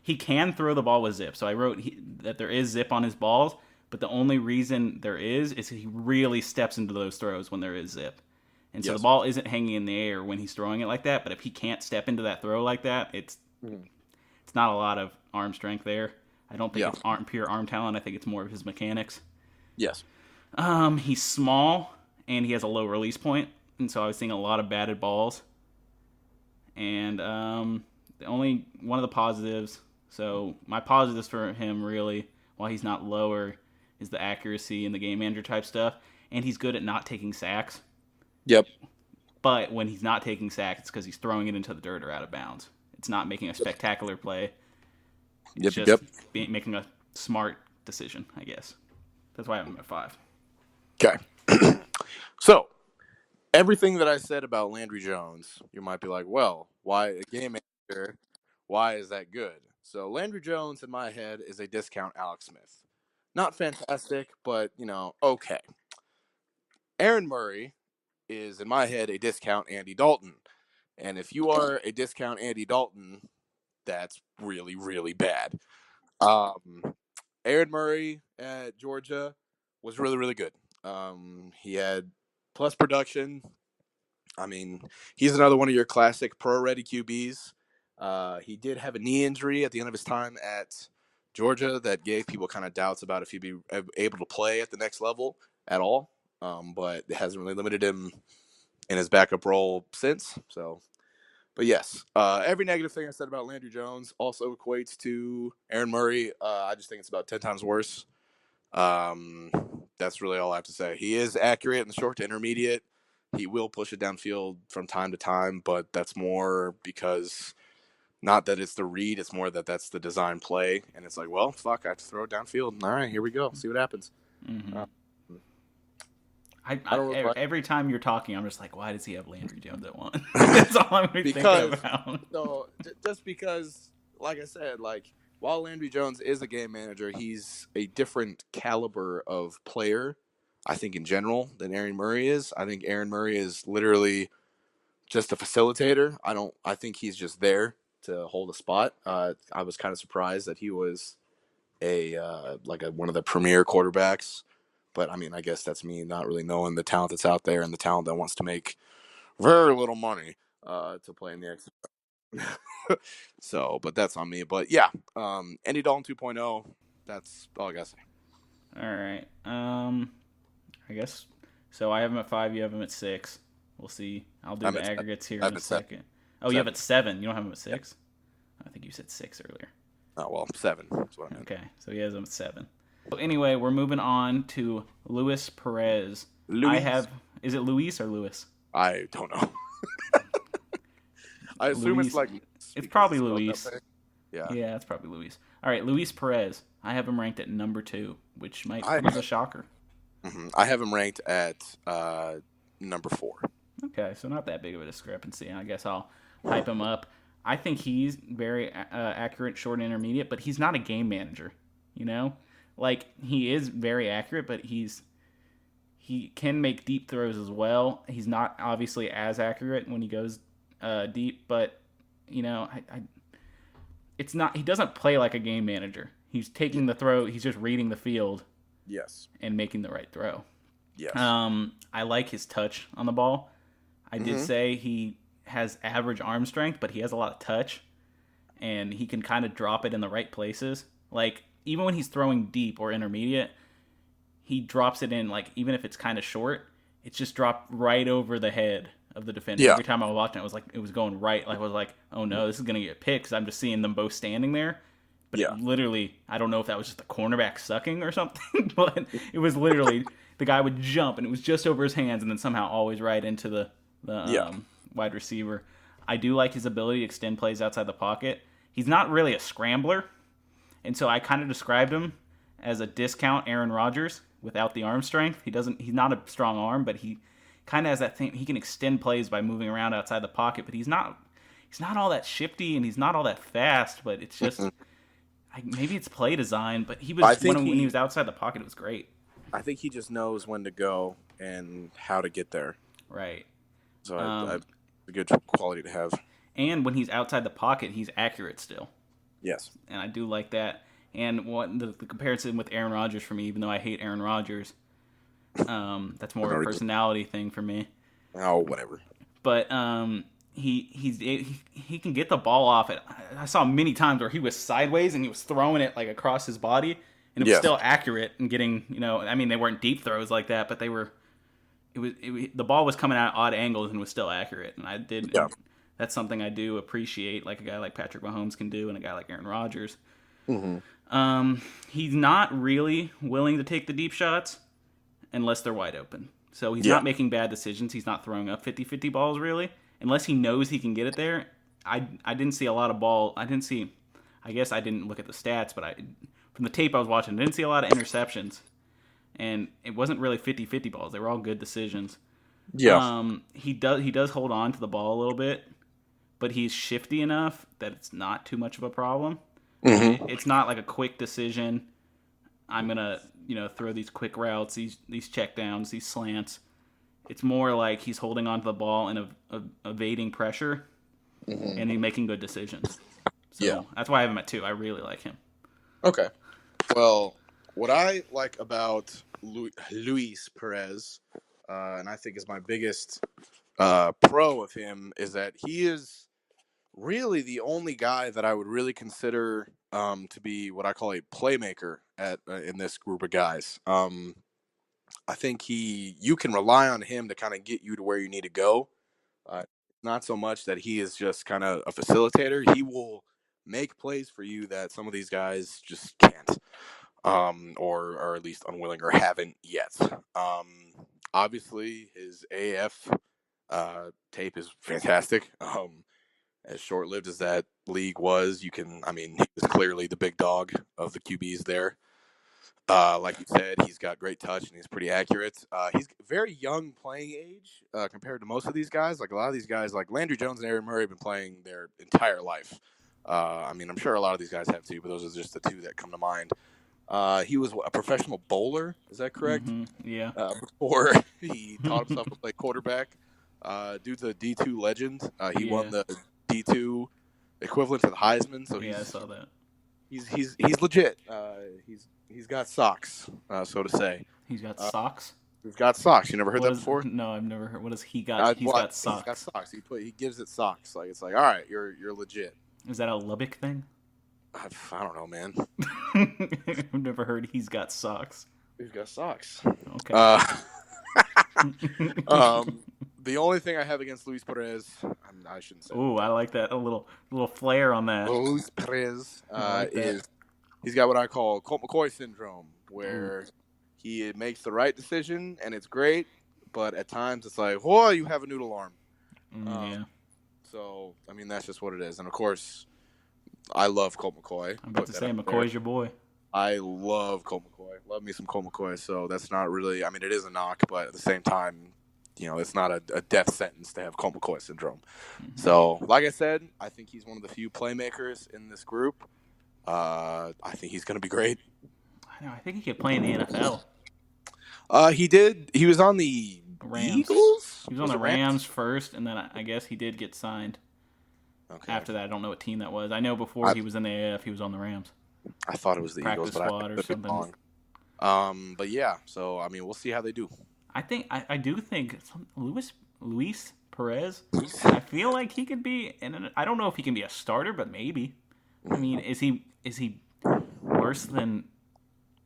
he can throw the ball with zip. So I wrote that there is zip on his balls, but the only reason there is he really steps into those throws when there is zip. And so the ball isn't hanging in the air when he's throwing it like that, but if he can't step into that throw like that, it's not a lot of arm strength there. I don't think it's pure arm talent. I think it's more of his mechanics. Yes. He's small, and he has a low release point, and so I was seeing a lot of batted balls. And the only one of the positives, so my positives for him really, while he's not lower, is the accuracy and the game manager type stuff, and he's good at not taking sacks. Yep. But when he's not taking sacks, it's because he's throwing it into the dirt or out of bounds. It's not making a spectacular play. It's just making a smart decision, I guess. That's why I'm at 5. Okay. So, everything that I said about Landry Jones, you might be like, well, why a game manager? Why is that good? So, Landry Jones, in my head, is a discount Alex Smith. Not fantastic, but, okay. Aaron Murray is, in my head, a discount Andy Dalton. And if you are a discount Andy Dalton, that's really, really bad. Aaron Murray at Georgia was really, really good. He had plus production. I mean, he's another one of your classic pro-ready QBs. He did have a knee injury at the end of his time at Georgia that gave people kind of doubts about if he'd be able to play at the next level at all. But it hasn't really limited him in his backup role since. So, but yes, every negative thing I said about Landry Jones also equates to Aaron Murray. I just think it's about 10 times worse. That's really all I have to say. He is accurate in the short to intermediate. He will push it downfield from time to time, but that's more because not that it's the read, it's more that that's the design play. And it's like, well, fuck, I have to throw it downfield. All right, here we go. See what happens. Mm-hmm. Every time you're talking, I'm just like, why does he have Landry Jones at 1? That's all I'm thinking about. So, just because, like I said, while Landry Jones is a game manager, he's a different caliber of player, I think, in general, than Aaron Murray is. I think Aaron Murray is literally just a facilitator. I think he's just there. to hold a spot. I was kind of surprised that he was one of the premier quarterbacks. But I mean, I guess that's me not really knowing the talent that's out there and the talent that wants to make very little money to play in the XFL. So, but that's on me. But yeah, Andy Dalton 2.0. That's all I gotta say. All right. I guess so. I have him at 5. You have him at 6. We'll see. I'll do the aggregates here in a second. Oh, you have it at 7. You don't have him at 6. I think you said 6 earlier. Oh well, 7. That's what I meant. Okay, so he has him at 7. So anyway, we're moving on to Luis Perez. Is it Luis or Luis? I don't know. I assume Luis, it's like. It's probably Luis. Yeah. Yeah, it's probably Luis. All right, Luis Perez. I have him ranked at number 2, which might come as a shocker. Mm-hmm. I have him ranked at number 4. Okay, so not that big of a discrepancy. I guess I'll hype him up. I think he's very accurate, short and intermediate, but he's not a game manager. You know, like he is very accurate, but he can make deep throws as well. He's not obviously as accurate when he goes deep, but you know, it's not. He doesn't play like a game manager. He's taking the throw. He's just reading the field. Yes. And making the right throw. Yes. I like his touch on the ball. I did say he has average arm strength, but he has a lot of touch, and he can kind of drop it in the right places. Like, even when he's throwing deep or intermediate, he drops it in, like, even if it's kind of short, it's just dropped right over the head of the defender. Yeah. Every time I was watching it was going right. Like, I was like, oh no, this is going to get picked, because I'm just seeing them both standing there. But it literally, I don't know if that was just the cornerback sucking or something, but it was literally, the guy would jump, and it was just over his hands, and then somehow always right into the wide receiver. I do like his ability to extend plays outside the pocket. He's not really a scrambler, and so I kind of described him as a discount Aaron Rodgers without the arm strength. He's not a strong arm, but he kind of has that thing. He can extend plays by moving around outside the pocket, but he's not all that shifty, and he's not all that fast, but it's just maybe it's play design, but when he was outside the pocket, it was great. I think he just knows when to go and how to get there. Right. So it's a good quality to have. And when he's outside the pocket, he's accurate still. Yes. And I do like that. And what the comparison with Aaron Rodgers for me, even though I hate Aaron Rodgers, that's more of a personality thing for me. Oh, whatever. But he can get the ball off it. I saw many times where he was sideways and he was throwing it like across his body, and it was still accurate and getting, you know, I mean, they weren't deep throws like that, but they were. The ball was coming out at odd angles and was still accurate, and I did. Yeah. That's something I do appreciate, like a guy like Patrick Mahomes can do, and a guy like Aaron Rodgers. Mm-hmm. He's not really willing to take the deep shots unless they're wide open. So he's not making bad decisions. He's not throwing up 50-50 balls, really, unless he knows he can get it there. I didn't see a lot of ball. I guess I didn't look at the stats, but from the tape I was watching, I didn't see a lot of interceptions. And it wasn't really 50-50 balls. They were all good decisions. Yeah. He does hold on to the ball a little bit, but he's shifty enough that it's not too much of a problem. Mm-hmm. It's not like a quick decision. I'm gonna, throw these quick routes, these check downs, these slants. It's more like he's holding on to the ball and evading pressure, and he's making good decisions. So that's why I have him at 2. I really like him. Okay. Well, what I like about Luis Perez, and I think is my biggest pro of him, is that he is really the only guy that I would really consider to be what I call a playmaker in this group of guys. I think you can rely on him to kind of get you to where you need to go. Not so much that he is just kind of a facilitator. He will make plays for you that some of these guys just can't. Or at least unwilling or haven't yet. Obviously, his AF tape is fantastic. As short-lived as that league was, he was clearly the big dog of the QBs there. Like you said, he's got great touch and he's pretty accurate. He's very young playing age compared to most of these guys. Like a lot of these guys, like Landry Jones and Aaron Murray, have been playing their entire life. I'm sure a lot of these guys have too, but those are just the two that come to mind. He was a professional bowler. Is that correct? Mm-hmm. Yeah. Before he taught himself to play quarterback. Dude's a D2 legend. He won the D2 equivalent to the Heisman. So I saw that. He's legit. He's got socks, so to say. He's got socks. He's got socks. You never heard that before? No, I've never heard. What does he got? He's got socks. He's got socks. He gives it socks. Like, it's like, all right, you're legit. Is that a Lubbock thing? I don't know, man. I've never heard he's got socks. He's got socks. Okay. The only thing I have against Luis Perez, I shouldn't say. Ooh, I like that. A little flair on that. Luis Perez is he's got what I call Colt McCoy syndrome, where he makes the right decision and it's great, but at times it's like, oh, you have a noodle arm. Yeah. So, I mean, that's just what it is. And, of course, I love Colt McCoy. I'm about to say McCoy's your boy. I love Colt McCoy. Love me some Colt McCoy. So that's not really – I mean, it is a knock, but at the same time, you know, it's not a death sentence to have Colt McCoy syndrome. Mm-hmm. So, like I said, I think he's one of the few playmakers in this group. I think he's going to be great. I know. I think he could play in the NFL. He did. He was on the Rams. Eagles? He was on the Rams first, and then I guess he did get signed. Okay. After that, I don't know what team that was. I know before he was in the AF, he was on the Rams. I thought it was the Practice Eagles, but squad or something. But yeah, so I mean, we'll see how they do. I do think Luis Perez. I feel like he could be, and I don't know if he can be a starter, but maybe. I mean, is he worse than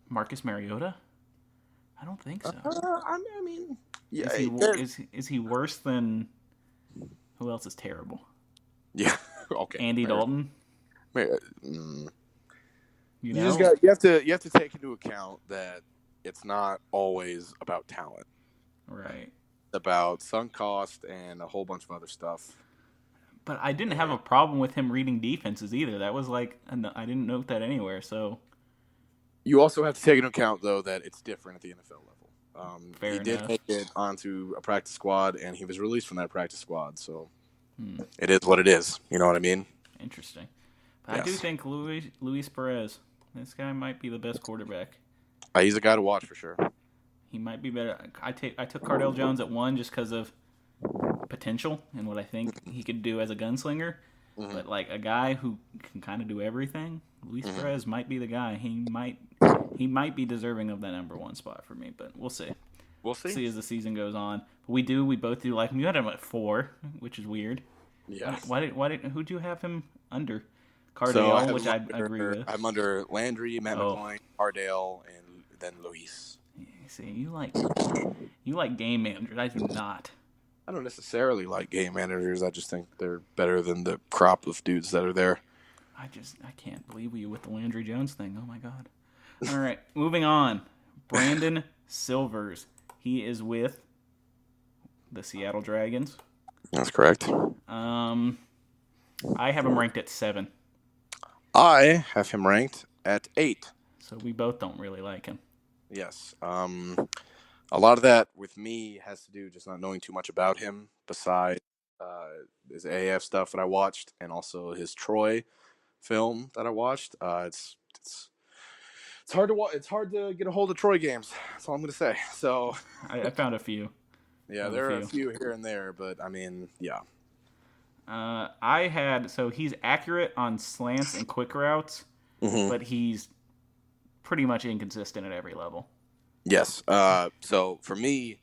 Marcus Mariota? I don't think so. I mean, yeah. Is he worse than who else is terrible? Yeah. Okay. Andy Dalton. You have to take into account that it's not always about talent. Right. It's about sunk cost and a whole bunch of other stuff. But I didn't have a problem with him reading defenses either. That was like, I didn't note that anywhere. So you also have to take into account, though, that it's different at the NFL level. He did make it onto a practice squad, and he was released from that practice squad. So it is what it is. You know what I mean? Interesting. But yes. I do think Luis Perez, this guy might be the best quarterback. He's a guy to watch for sure. He might be better. I took Cardale Jones at 1 just because of potential and what I think he could do as a gunslinger. Mm-hmm. But like a guy who can kind of do everything, Luis Perez might be the guy. He might be deserving of that number 1 spot for me, but we'll see. We'll see. See as the season goes on. We both do like him. You had him at 4, which is weird. Yeah. Who'd you have him under? Cardale, which I agree with. I'm under Landry, Matt McCoy, Cardale, and then Luis. See, you like game managers. I do not. I don't necessarily like game managers. I just think they're better than the crop of dudes that are there. I can't believe you with the Landry Jones thing. Oh my God. All right, moving on. Brandon Silvers. He is with the Seattle Dragons. That's correct. I have him ranked at 7. I have him ranked at 8. So we both don't really like him. Yes. A lot of that with me has to do just not knowing too much about him besides his AF stuff that I watched and also his Troy film that I watched. It's hard to watch. It's hard to get a hold of Troy games. That's all I'm going to say. So I found a few. Yeah, there are a few here and there, but I mean, yeah. So he's accurate on slants and quick routes, but he's pretty much inconsistent at every level. Yes. So for me,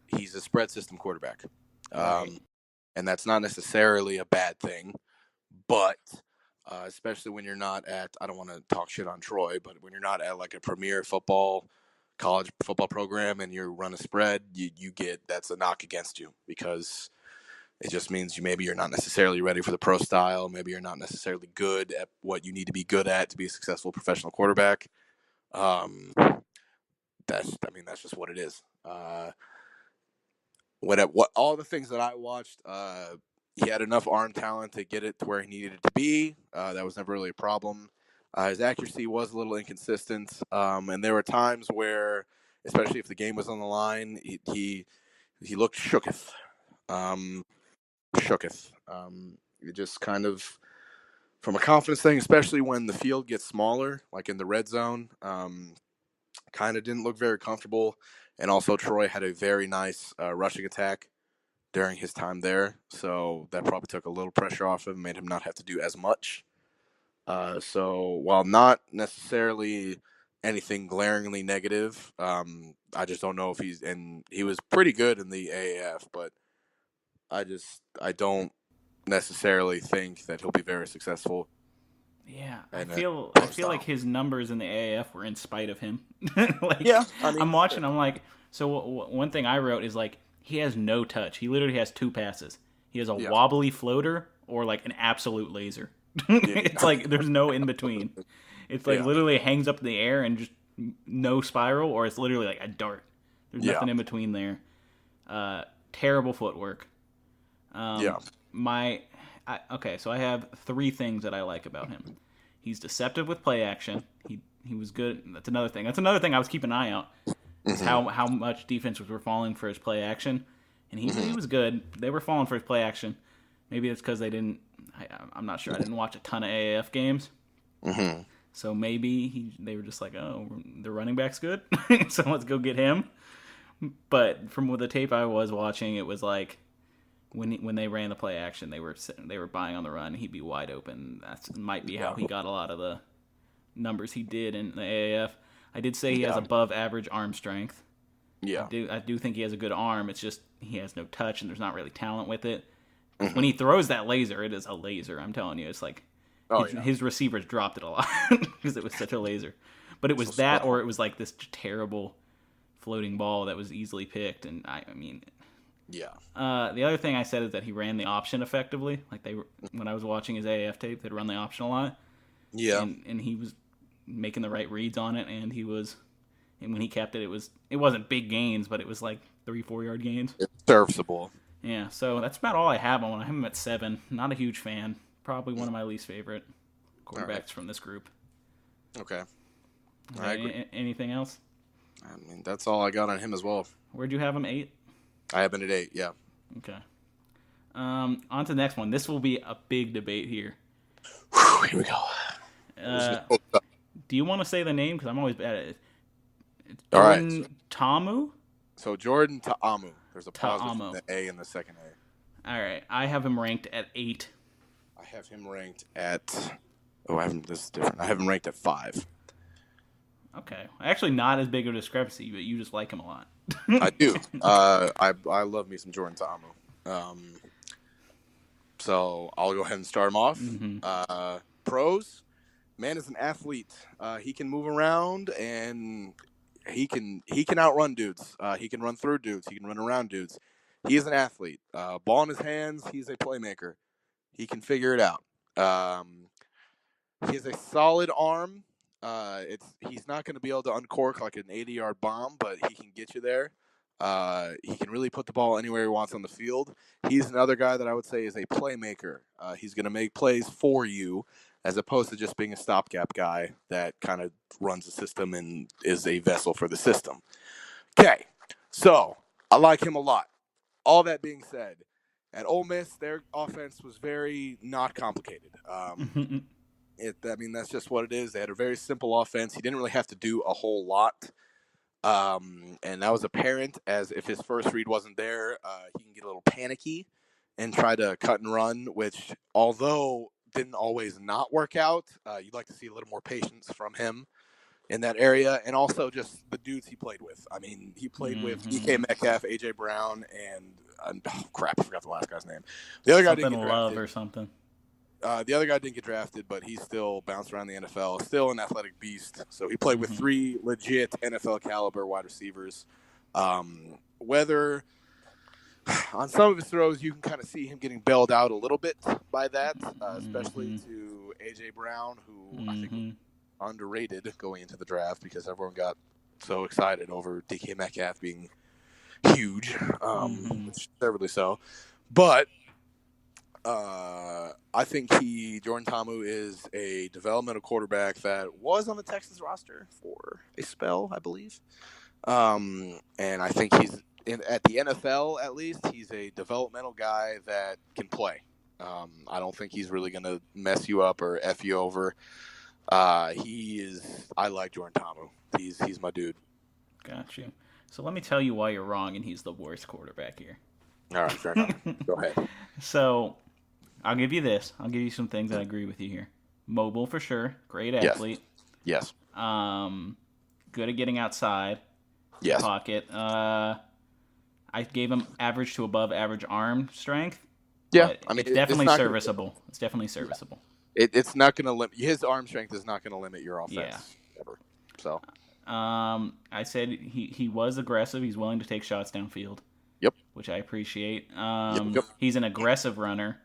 he's a spread system quarterback. And that's not necessarily a bad thing, but especially when you're not at, I don't want to talk shit on Troy, but when you're not at like a premier college football program and you run a spread, you get, that's a knock against you because it just means maybe you're not necessarily ready for the pro style. Maybe you're not necessarily good at what you need to be good at to be a successful professional quarterback. That's just what it is. What all the things that I watched, he had enough arm talent to get it to where he needed it to be. That was never really a problem. His accuracy was a little inconsistent, and there were times where, especially if the game was on the line, he looked shooketh. It just kind of, from a confidence thing, especially when the field gets smaller, like in the red zone, kind of didn't look very comfortable. And also Troy had a very nice rushing attack during his time there, so that probably took a little pressure off him, made him not have to do as much. So while not necessarily anything glaringly negative, I just don't know if he was pretty good in the AAF, but I don't necessarily think that he'll be very successful. Yeah, I feel like his numbers in the AAF were in spite of him. Yeah, I mean, I'm watching. I'm like, so one thing I wrote is like he has no touch. He literally has 2 passes. He has a wobbly floater or like an absolute laser. It's like there's no in between. It's like literally hangs up in the air and just no spiral, or it's literally like a dart. There's nothing in between there. Terrible footwork. Okay, so I have 3 things that I like about him. He's deceptive with play action. He was good. That's another thing. That's another thing I was keeping an eye out. Is how much defenses were falling for his play action, and he was good. They were falling for his play action. Maybe it's because they didn't. I'm not sure. I didn't watch a ton of AAF games. So maybe they were just like, oh, the running back's good, so let's go get him. But from the tape I was watching, it was like when they ran the play action, they were buying on the run. He'd be wide open. That might be how he got a lot of the numbers he did in the AAF. I did say he has above average arm strength. Yeah, I do think he has a good arm. It's just he has no touch and there's not really talent with it. When he throws that laser, it is a laser. I'm telling you, it's like his receivers dropped it a lot because it was such a laser. But it was that, or it was like this terrible floating ball that was easily picked. And I mean, the other thing I said is that he ran the option effectively. Like when I was watching his AAF tape, they'd run the option a lot. Yeah, and he was making the right reads on it, and when he kept it, it wasn't big gains, but it was like 3-4 yard gains. It's serviceable. Yeah, so that's about all I have on him. I have him at 7. Not a huge fan. Probably one of my least favorite quarterbacks from this group. Okay. I agree. Anything else? I mean, that's all I got on him as well. Where'd you have him? 8? I have him at 8, yeah. Okay. On to the next one. This will be a big debate here. Here we go. Do you want to say the name? Because I'm always bad at it. It's Jordan Ta'amu? So Jordan Ta'amu. There's a pause between the A and the second A. All right. I have him ranked at 8. I have him ranked at... this is different. I have him ranked at 5. Okay. Actually, not as big of a discrepancy, but you just like him a lot. I do. I love me some Jordan Ta'amu. So I'll go ahead and start him off. Pros. Man is an athlete. He can move around and... He can outrun dudes. He can run through dudes. He can run around dudes. He is an athlete. Ball in his hands. He's a playmaker. He can figure it out. He has a solid arm. He's not going to be able to uncork like an 80-yard bomb, but he can get you there. He can really put the ball anywhere he wants on the field. He's another guy that I would say is a playmaker. He's going to make plays for you, as opposed to just being a stopgap guy that kind of runs the system and is a vessel for the system. Okay, so I like him a lot. All that being said, at Ole Miss, their offense was very not complicated. That's just what it is. They had a very simple offense. He didn't really have to do a whole lot. And that was apparent, as if his first read wasn't there, he can get a little panicky and try to cut and run, which, although didn't always not work out, you'd like to see a little more patience from him in that area, and also just the dudes he played with. I mean, he played with DK Metcalf, AJ Brown, and I forgot the last guy's name. The other guy didn't get drafted. Love or something. The other guy didn't get drafted, but he still bounced around the NFL, still an athletic beast. So he played with 3 legit NFL caliber wide receivers. Whether on some of his throws, you can kind of see him getting bailed out a little bit by that, especially to A.J. Brown, who I think was underrated going into the draft because everyone got so excited over DK Metcalf being huge, which deservedly so. But I think Jordan Ta'amu is a developmental quarterback that was on the Texas roster for a spell, I believe. And I think he's at the NFL, at least, he's a developmental guy that can play. I don't think he's really going to mess you up or F you over. I like Jordan Ta'amu. He's my dude. Got you. So let me tell you why you're wrong and he's the worst quarterback here. All right, fair enough. Go ahead. So, I'll give you this. I'll give you some things that I agree with you here. Mobile for sure. Great athlete. Yes. Good at getting outside. Yes. Pocket. I gave him average to above average arm strength. Yeah, I mean, it's definitely serviceable. It's definitely serviceable. It's not going to limit his arm strength. Is not going to limit your offense ever. So, I said he was aggressive. He's willing to take shots downfield. Yep. Which I appreciate. Yep. He's an aggressive runner.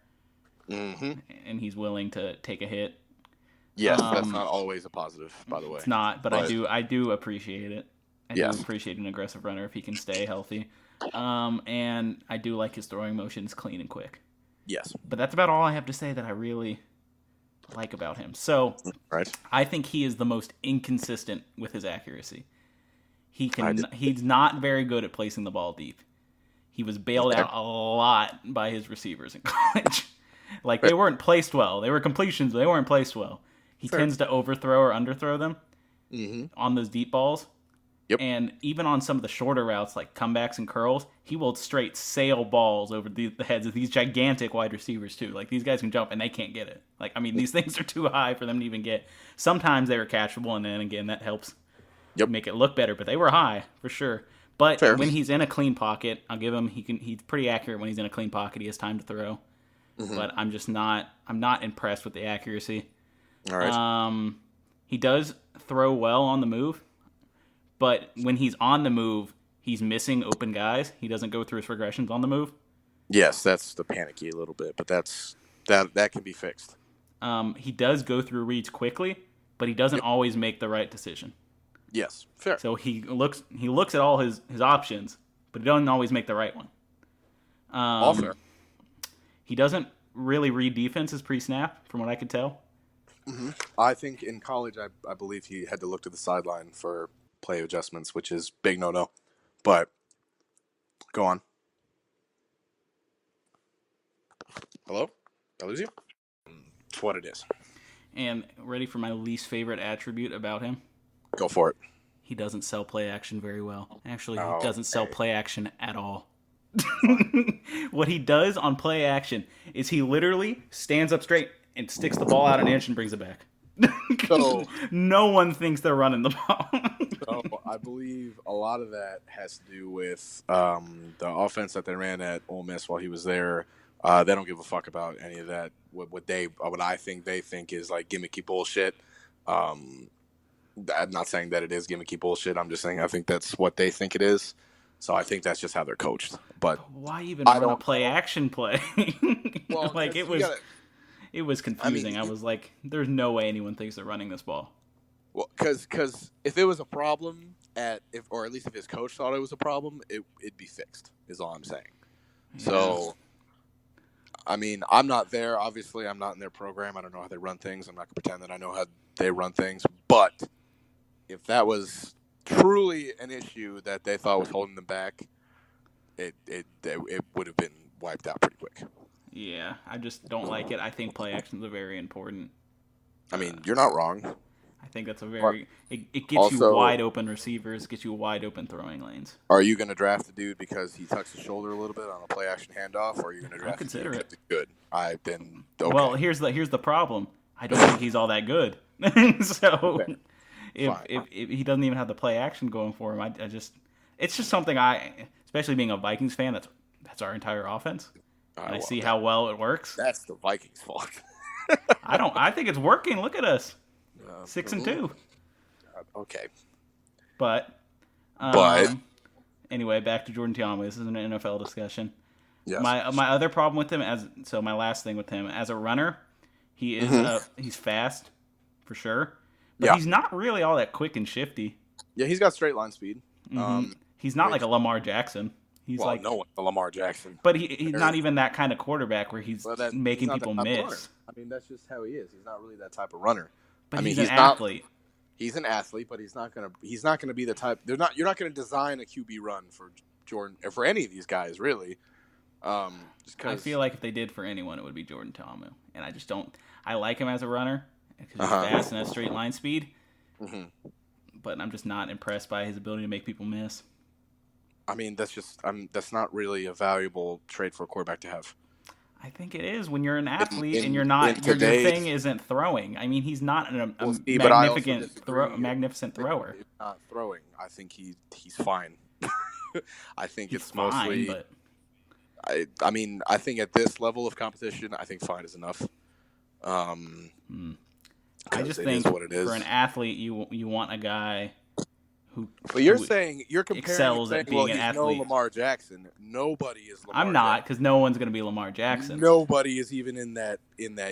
Mm-hmm. And he's willing to take a hit. Yes, that's not always a positive, by the way. It's not, but I do appreciate it. I do Yes. appreciate an aggressive runner if he can stay healthy. And I do like his throwing motions clean and quick. Yes. But that's about all I have to say that I really like about him. So right. I think he is the most inconsistent with his accuracy. He's not very good at placing the ball deep. He was bailed out a lot by his receivers in college. Like, they weren't placed well. They were completions, but they weren't placed well. He tends to overthrow or underthrow them on those deep balls. Yep. And even on some of the shorter routes, like comebacks and curls, he will straight sail balls over the heads of these gigantic wide receivers, too. Like, these guys can jump, and they can't get it. Like, I mean, these things are too high for them to even get. Sometimes they were catchable, and then, again, that helps make it look better. But they were high, for sure. But when he's in a clean pocket, I'll give him, he's pretty accurate when he's in a clean pocket. He has time to throw. But I'm not impressed with the accuracy. All right. He does throw well on the move. But when he's on the move, he's missing open guys. He doesn't go through his progressions on the move. Yes, that's the panicky a little bit, but that can be fixed. He does go through reads quickly, but he doesn't always make the right decision. Yes, fair. So he looks at all his options, but he doesn't always make the right one. All fair. He doesn't really read defenses pre-snap, from what I could tell. Mm-hmm. I think in college, I believe he had to look to the sideline for play adjustments, which is big no-no. But go on. Hello? Did I lose you? It's what it is. And ready for my least favorite attribute about him? Go for it. He doesn't sell play action very well. Actually, he doesn't sell play action at all. What he does on play action is he literally stands up straight and sticks the ball out an inch and brings it back. So, no one thinks they're running the ball. So I believe a lot of that has to do with the offense that they ran at Ole Miss while he was there. They don't give a fuck about any of that. What I think they think is like gimmicky bullshit. I'm not saying that it is gimmicky bullshit. I'm just saying I think that's what they think it is. So I think that's just how they're coached. But why even run a play action play? Well, like it was confusing. I was like, there's no way anyone thinks they're running this ball. Well, because if it was a problem or at least if his coach thought it was a problem, it'd be fixed. Is all I'm saying. Yeah. So, I mean, I'm not there. Obviously, I'm not in their program. I don't know how they run things. I'm not going to pretend that I know how they run things. But if that was truly an issue that they thought was holding them back, it would have been wiped out pretty quick. Yeah, I just don't like it. I think play actions are very important. I mean, you're not wrong. I think that's it gets you wide open receivers, gets you wide open throwing lanes. Are you going to draft the dude because he tucks his shoulder a little bit on a play action handoff, or are you going to draft the dude because he's good? Okay. Well, here's the problem. I don't think he's all that good. So okay. If he doesn't even have the play action going for him, it's just something especially being a Vikings fan, that's our entire offense. I see how well it works. That's the Vikings' fault. I think it's working. Look at us. 6-2. Okay. But anyway, back to Jordan Ta'amu. This is an NFL discussion. Yes. My other problem with him my last thing with him as a runner, he is he's fast for sure, but he's not really all that quick and shifty. Yeah, he's got straight line speed. He's not like a Lamar Jackson. He's like no one, Lamar Jackson. But he's not even that kind of quarterback where he's making people miss. I mean, that's just how he is. He's not really that type of runner. But he's an athlete. He's an athlete, but he's not gonna be the type. You're not gonna design a QB run for Jordan or for any of these guys, really. I feel like if they did for anyone, it would be Jordan Ta'amu, and I just don't. I like him as a runner because he's fast and has straight line speed. But I'm just not impressed by his ability to make people miss. I mean, that's not really a valuable trait for a quarterback to have. I think it is when you're an athlete and you're not. Your thing isn't throwing. I mean, he's not magnificent thrower. He's not throwing. I think he's fine. I think he's it's fine, mostly. But... I mean, I think at this level of competition, I think fine is enough. I just think what it is. For an athlete, you want a guy who. But you're saying you're comparing. Excels at being an athlete. No Lamar Jackson. Nobody is Lamar. I'm not, because no one's going to be Lamar Jackson. Nobody is even in that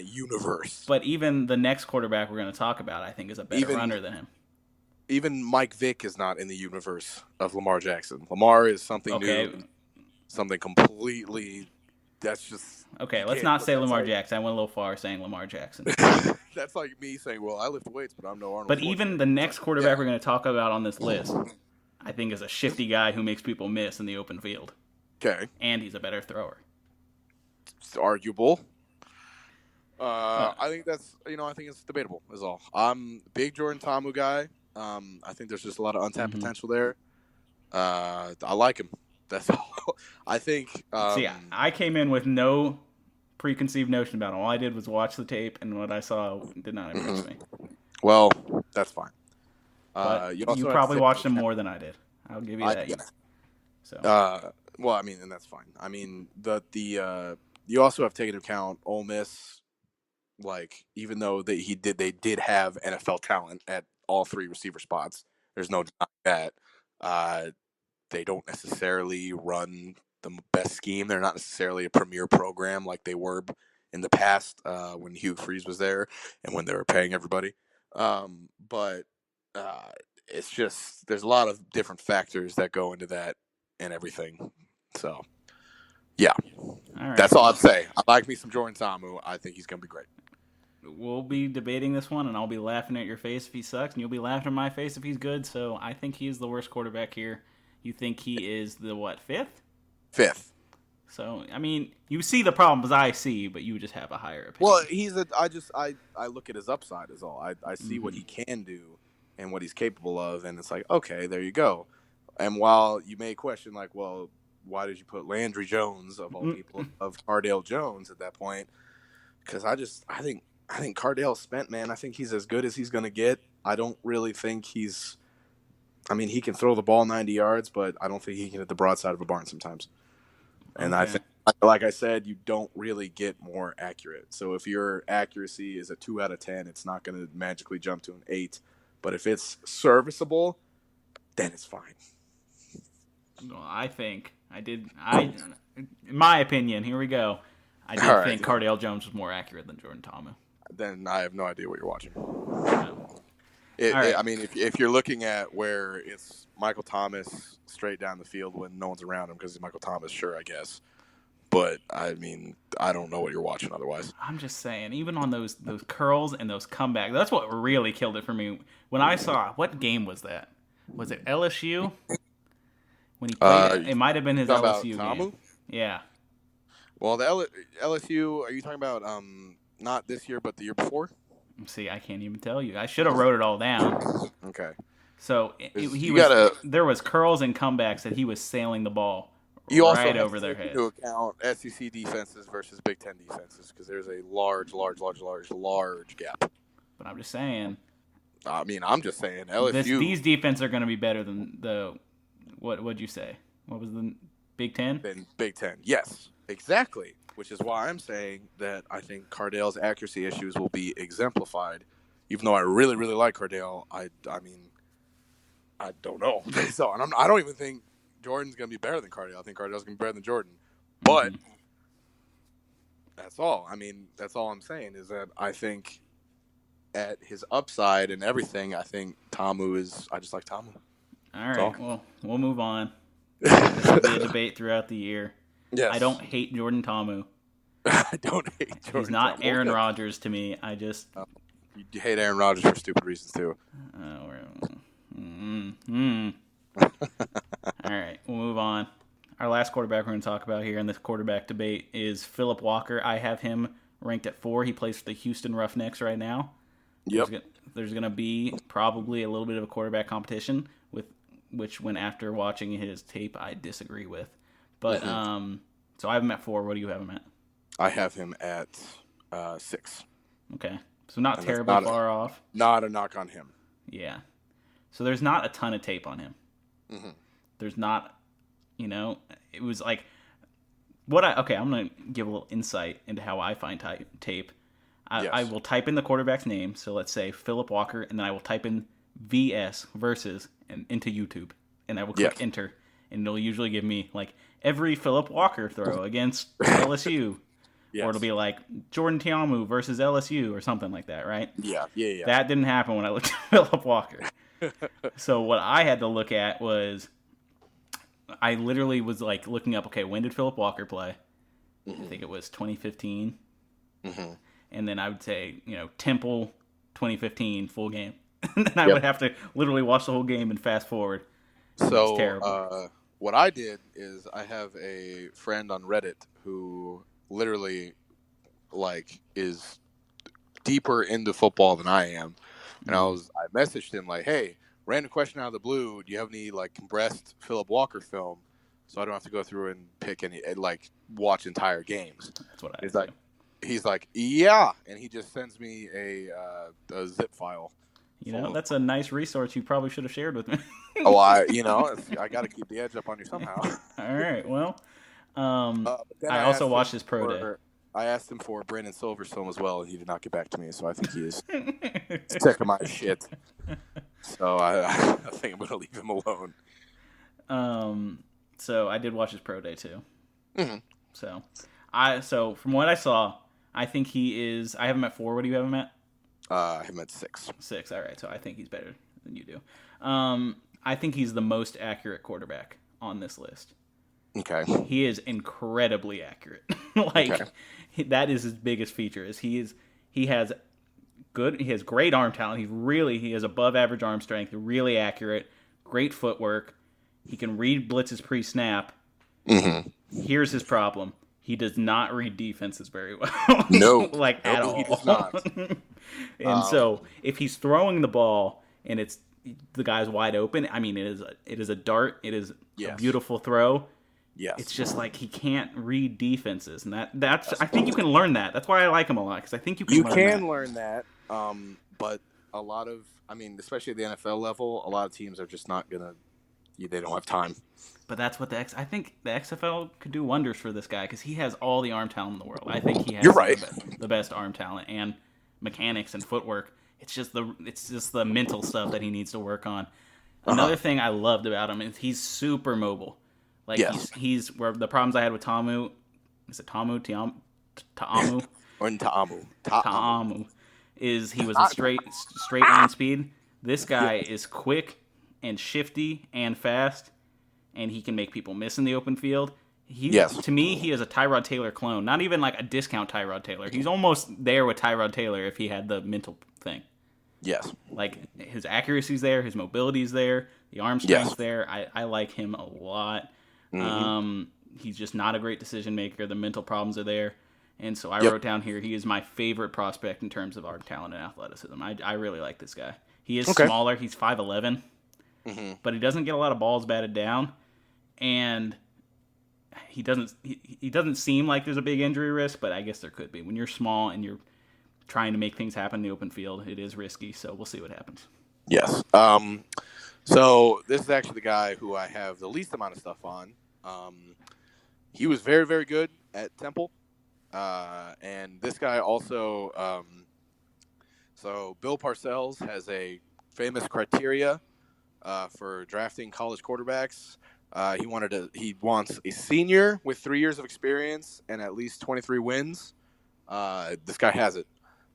universe. But even the next quarterback we're going to talk about, I think, is a better runner than him. Even Mike Vick is not in the universe of Lamar Jackson. Lamar is something new, something completely. That's just okay. Let's not say Lamar Jackson. I went a little far saying Lamar Jackson. That's like me saying, "Well, I lift weights, but I'm no Arnold." But even the next quarterback we're going to talk about on this list, I think, is a shifty guy who makes people miss in the open field. Okay, and he's a better thrower. It's arguable. I think that's I think it's debatable. Is all. I'm a big Jordan Ta'amu guy. I think there's just a lot of untapped potential there. I like him. That's all. I think. I came in with no preconceived notion about him. All I did was watch the tape, and what I saw did not impress me. Well, that's fine. But you probably watched him more than I did. I'll give you that. So. Well, I mean, and that's fine. I mean, you also have to take into account Ole Miss. Like, even though they did have NFL talent at all three receiver spots. There's no denying that. They don't necessarily run the best scheme. They're not necessarily a premier program like they were in the past when Hugh Freeze was there and when they were paying everybody. But it's just there's a lot of different factors that go into that and everything. So, yeah. All right. That's all I'd say. I like me some Jordan Ta'amu. I think he's going to be great. We'll be debating this one, and I'll be laughing at your face if he sucks, and you'll be laughing at my face if he's good. So I think he is the worst quarterback here. You think he is the, fifth? Fifth. So, I mean, you see the problems I see, but you just have a higher opinion. Well, I look at his upside is all. I see what he can do and what he's capable of, and it's like, okay, there you go. And while you may question, like, well, why did you put Landry Jones, of all people, of Cardale Jones at that point? Because I think Cardale's spent, man. I think he's as good as he's going to get. I don't really think he's – I mean, he can throw the ball 90 yards, but I don't think he can hit the broadside of a barn sometimes. And I think, like I said, you don't really get more accurate. So if your accuracy is a 2 out of 10, it's not going to magically jump to an 8. But if it's serviceable, then it's fine. Well, I think in my opinion, here we go. I did think Cardale Jones was more accurate than Jordan Ta'amu. Then I have no idea what you're watching. Right. I mean, if you're looking at where it's Michael Thomas straight down the field when no one's around him because he's Michael Thomas, sure, I guess. But, I mean, I don't know what you're watching otherwise. I'm just saying, even on those curls and those comebacks, that's what really killed it for me. When I saw, what game was that? Was it LSU? When he played it might have been his LSU game. Yeah. Well, the LSU, are you talking about not this year but the year before? See, I can't even tell you. I should have wrote it all down. Okay. So there was curls and comebacks that he was sailing the ball right over their head. You also have to account SEC defenses versus Big Ten defenses because there's a large gap. But I'm just saying. I mean, I'm just saying LSU. These defenses are going to be better than what'd you say? What was the Big Ten? Big Ten, yes, exactly. Which is why I'm saying that I think Cardale's accuracy issues will be exemplified. Even though I really, really like Cardale, I mean, I don't know. So, and I don't even think Jordan's going to be better than Cardale. I think Cardale's going to be better than Jordan. But that's all. I mean, that's all I'm saying is that I think at his upside and everything, I think Ta'amu is – I just like Ta'amu. All right. Well, we'll move on. This will be a debate throughout the year. Yes. I don't hate Jordan Ta'amu. I don't hate Jordan He's not Ta'amu. Aaron Rodgers to me. I just... You hate Aaron Rodgers for stupid reasons, too. All right, we'll move on. Our last quarterback we're going to talk about here in this quarterback debate is Phillip Walker. I have him ranked at 4. He plays for the Houston Roughnecks right now. Yep. There's going to be probably a little bit of a quarterback competition with which when after watching his tape, I disagree with. But so I have him at 4. What do you have him at? I have him at 6. Okay, so not terribly far off. Not a knock on him. Yeah. So there's not a ton of tape on him. Mm-hmm. There's not, it was like, I'm going to give a little insight into how I find tape. I will type in the quarterback's name. So let's say Philip Walker, and then I will type in VS versus and into YouTube, and I will click enter, and it'll usually give me like every Philip Walker throw against LSU. Or it'll be like Jordan Tiamu versus LSU or something like that, right? Yeah. That didn't happen when I looked at Philip Walker. So what I had to look at was, I literally was like looking up, okay, when did Philip Walker play? I think it was 2015. And then I would say, Temple 2015 full game. And then I would have to literally watch the whole game and fast forward. So terrible. What I did is I have a friend on Reddit who literally is deeper into football than I am, and I messaged him like, hey, random question out of the blue, do you have any compressed Philip Walker film so I don't have to go through and pick any watch entire games? That's what he's like yeah, and he just sends me a zip file. That's a nice resource you probably should have shared with me. I got to keep the edge up on you somehow. All right, well, I also watched his pro day. I asked him for Brandon Silver's film as well, and he did not get back to me. So I think he is sick of my shit. So I think I'm going to leave him alone. So I did watch his pro day too. Mm-hmm. So from what I saw, I think he is. I have him at 4. What do you have him at? I have him at 6. 6. All right. So I think he's better than you do. I think he's the most accurate quarterback on this list. Okay. He is incredibly accurate. That is his biggest feature. He has great arm talent. He has above average arm strength. Really accurate. Great footwork. He can read blitzes pre-snap. Mm-hmm. Here's his problem. He does not read defenses very well. No. At all. He does not. And so if he's throwing the ball and the guy's wide open, I mean, it is a dart. It is a beautiful throw. Yes. It's just he can't read defenses, and that's I think you can learn that. That's why I like him a lot, because I think you can learn that. But a lot of, especially at the NFL level, a lot of teams are just not gonna. They don't have time. But that's what I think the XFL could do wonders for this guy, because he has all the arm talent in the world. I think he has the best arm talent and mechanics and footwork. It's just the mental stuff that he needs to work on. Another thing I loved about him is he's super mobile. He's where the problems I had with Ta'amu, is it Ta'amu? Ta'amu? Or Ta'amu. Ta'amu. Is he was a straight line speed. This guy is quick and shifty and fast, and he can make people miss in the open field. To me, he is a Tyrod Taylor clone. Not even a discount Tyrod Taylor. He's almost there with Tyrod Taylor if he had the mental thing. Yes. His accuracy's there, his mobility's there, the arm strength's there. I like him a lot. Mm-hmm. He's just not a great decision maker. The mental problems are there. And so I wrote down here, he is my favorite prospect in terms of arm talent and athleticism. I really like this guy. He is smaller. He's 5'11", but he doesn't get a lot of balls batted down. And he doesn't seem like there's a big injury risk, but I guess there could be. When you're small and you're trying to make things happen in the open field, it is risky. So we'll see what happens. Yes. So this is actually the guy who I have the least amount of stuff on. He was very, very good at Temple. And this guy also, so Bill Parcells has a famous criteria for drafting college quarterbacks. He wants a senior with 3 years of experience and at least 23 wins. This guy has it.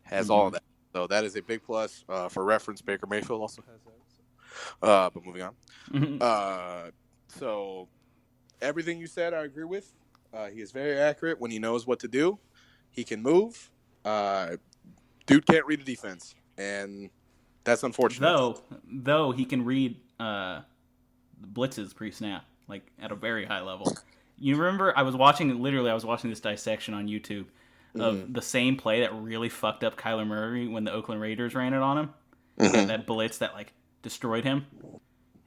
Has all of that. So that is a big plus. For reference, Baker Mayfield also has that. So. But moving on. So everything you said, I agree with. He is very accurate when he knows what to do. He can move. Dude can't read a defense, and that's unfortunate. Though he can read blitzes pre-snap, at a very high level. You remember I was watching this dissection on YouTube of the same play that really fucked up Kyler Murray when the Oakland Raiders ran it on him. That blitz that destroyed him.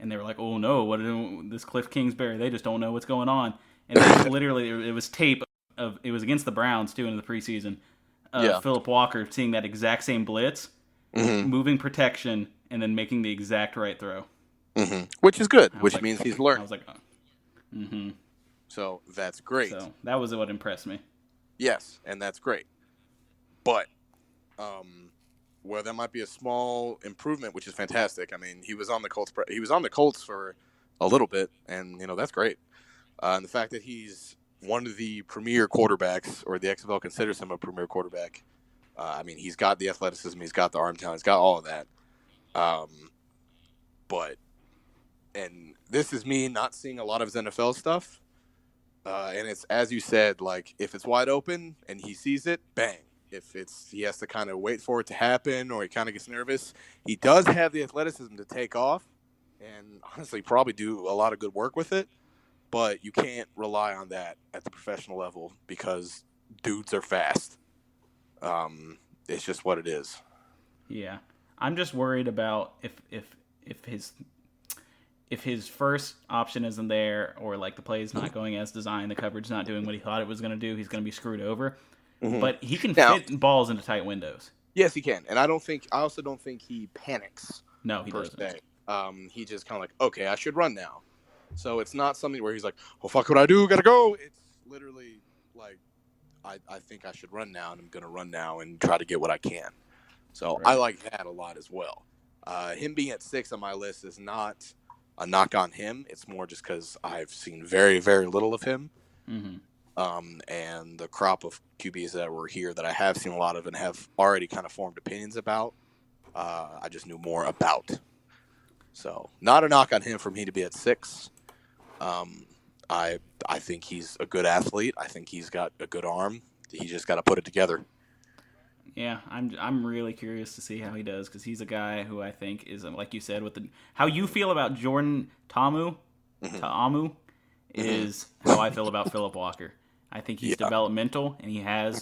and they were like, "Oh no, this Cliff Kingsbury? They just don't know what's going on." And it was literally, it was tape of, it was against the Browns too in the preseason. Philip Walker seeing that exact same blitz, moving protection, and then making the exact right throw. Which is good, which means he's learning. I was like, So that's great. So that was what impressed me. Yes, and that's great. But where there might be a small improvement, which is fantastic. I mean, he was on the Colts. He was on the Colts for a little bit, and that's great. And the fact that he's one of the premier quarterbacks, or the XFL considers him a premier quarterback. I mean, he's got the athleticism, he's got the arm talent, he's got all of that. And this is me not seeing a lot of his NFL stuff. And it's, as you said, like, if it's wide open and he sees it, bang. If he has to kind of wait for it to happen, or he kind of gets nervous, he does have the athleticism to take off and honestly probably do a lot of good work with it. But you can't rely on that at the professional level because dudes are fast. It's just what it is. Yeah, I'm just worried about if his first option isn't there, or like the play is not going as designed, the coverage not doing what he thought it was going to do, he's going to be screwed over. But he can fit balls into tight windows. Yes, he can, and I also don't think he panics. No, he doesn't. Se. He just kind of like, okay, I should run now. So it's not something where he's like, oh, fuck what I do, gotta go. It's literally like, I think I should run now, and I'm going to run now and try to get what I can. So right. I like that a lot as well. Him being at 6 on my list is not a knock on him. It's more just because I've seen very, very little of him. And the crop of QBs that were here that I have seen a lot of and have already kind of formed opinions about, I just knew more about. So not a knock on him for me to be at 6. I think he's a good athlete. I think he's got a good arm. He just got to put it together. Yeah, I'm really curious to see how he does, because he's a guy who I think is, like you said, with how you feel about Jordan Ta'amu is how I feel about Philip Walker. I think he's developmental, and he has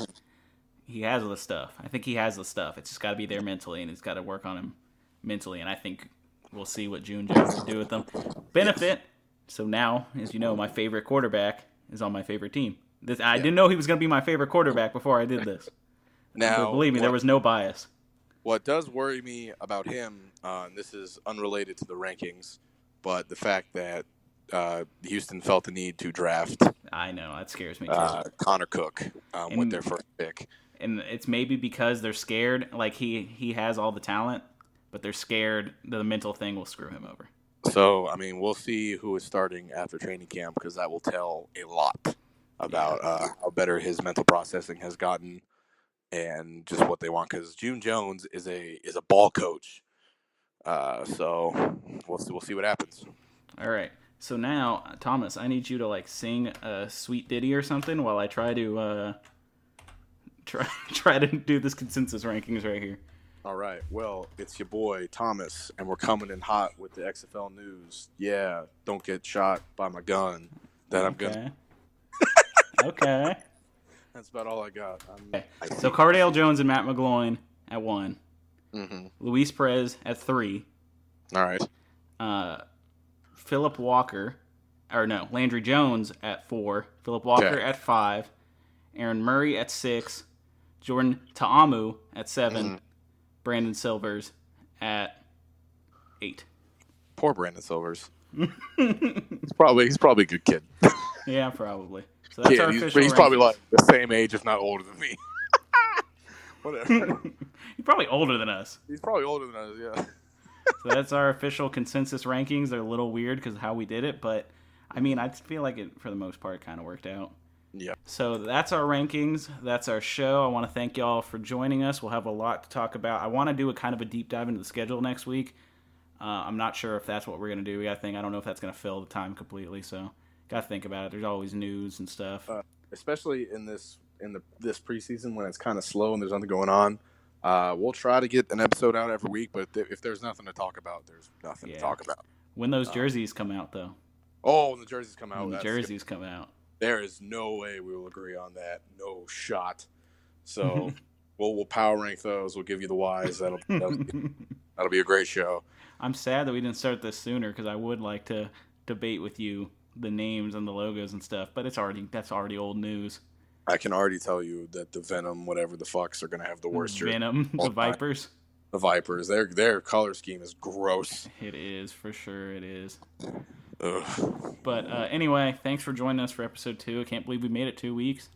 the stuff. I think he has the stuff. It's just got to be there mentally, and it's got to work on him mentally. And I think we'll see what June Jones can do with them. Benefit. So now, as you know, my favorite quarterback is on my favorite team. I didn't know he was going to be my favorite quarterback before I did this. Now, but believe me, there was no bias. What does worry me about him, and this is unrelated to the rankings, but the fact that Houston felt the need to draft. I know, that scares me too. Connor Cook with their first pick. And it's maybe because they're scared. Like, he has all the talent, but they're scared the mental thing will screw him over. So, I mean, we'll see who is starting after training camp, because that will tell a lot about how better his mental processing has gotten and just what they want. Because June Jones is a ball coach. So we'll see what happens. All right. So now, Thomas, I need you to like sing a sweet ditty or something while I try to try to do this consensus rankings right here. All right. Well, it's your boy Thomas, and we're coming in hot with the XFL news. Yeah, don't get shot by my gun. That I'm gonna. Okay. That's about all I got. So Cardale Jones and Matt McGloin at 1. Luis Perez at 3. All right. Philip Walker, Landry Jones at 4. Philip Walker at 5. Aaron Murray at 6. Jordan Ta'amu at 7. Brandon Silvers at 8. Poor Brandon Silvers. He's probably a good kid. Yeah, probably. So that's our official he's probably like the same age, if not older than me. Whatever. He's probably older than us. He's probably older than us, yeah. So that's our official consensus rankings. They're a little weird because of how we did it, but I mean, I feel like it, for the most part, kind of worked out. Yeah. So that's our rankings. That's our show. I want to thank y'all for joining us. We'll have a lot to talk about. I want to do a kind of a deep dive into the schedule next week. I'm not sure if that's what we're going to do. I don't know if that's going to fill the time completely, so got to think about it. There's always news and stuff. Especially in this preseason when it's kind of slow and there's nothing going on. We'll try to get an episode out every week, but if there's nothing to talk about, there's nothing to talk about. When those jerseys come out, though. Oh, when the jerseys come out. When the jerseys come out. There is no way we will agree on that. No shot. So we'll power rank those. We'll give you the whys. That'll be a great show. I'm sad that we didn't start this sooner because I would like to debate with you the names and the logos and stuff, but that's already old news. I can already tell you that the Venom, whatever the fucks, are going to have the worst jersey. Venom, the Vipers. The Vipers, their color scheme is gross. It is, for sure it is. Ugh. But anyway, thanks for joining us for episode 2. I can't believe we made it 2 weeks.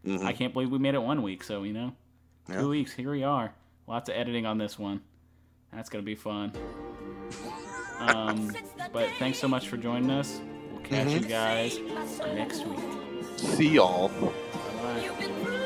Mm-hmm. I can't believe we made it 1 week, so, 2 weeks, here we are. Lots of editing on this one. That's going to be fun. But thanks so much for joining us. We'll catch you guys next week. See y'all. Bye-bye. You've been proving.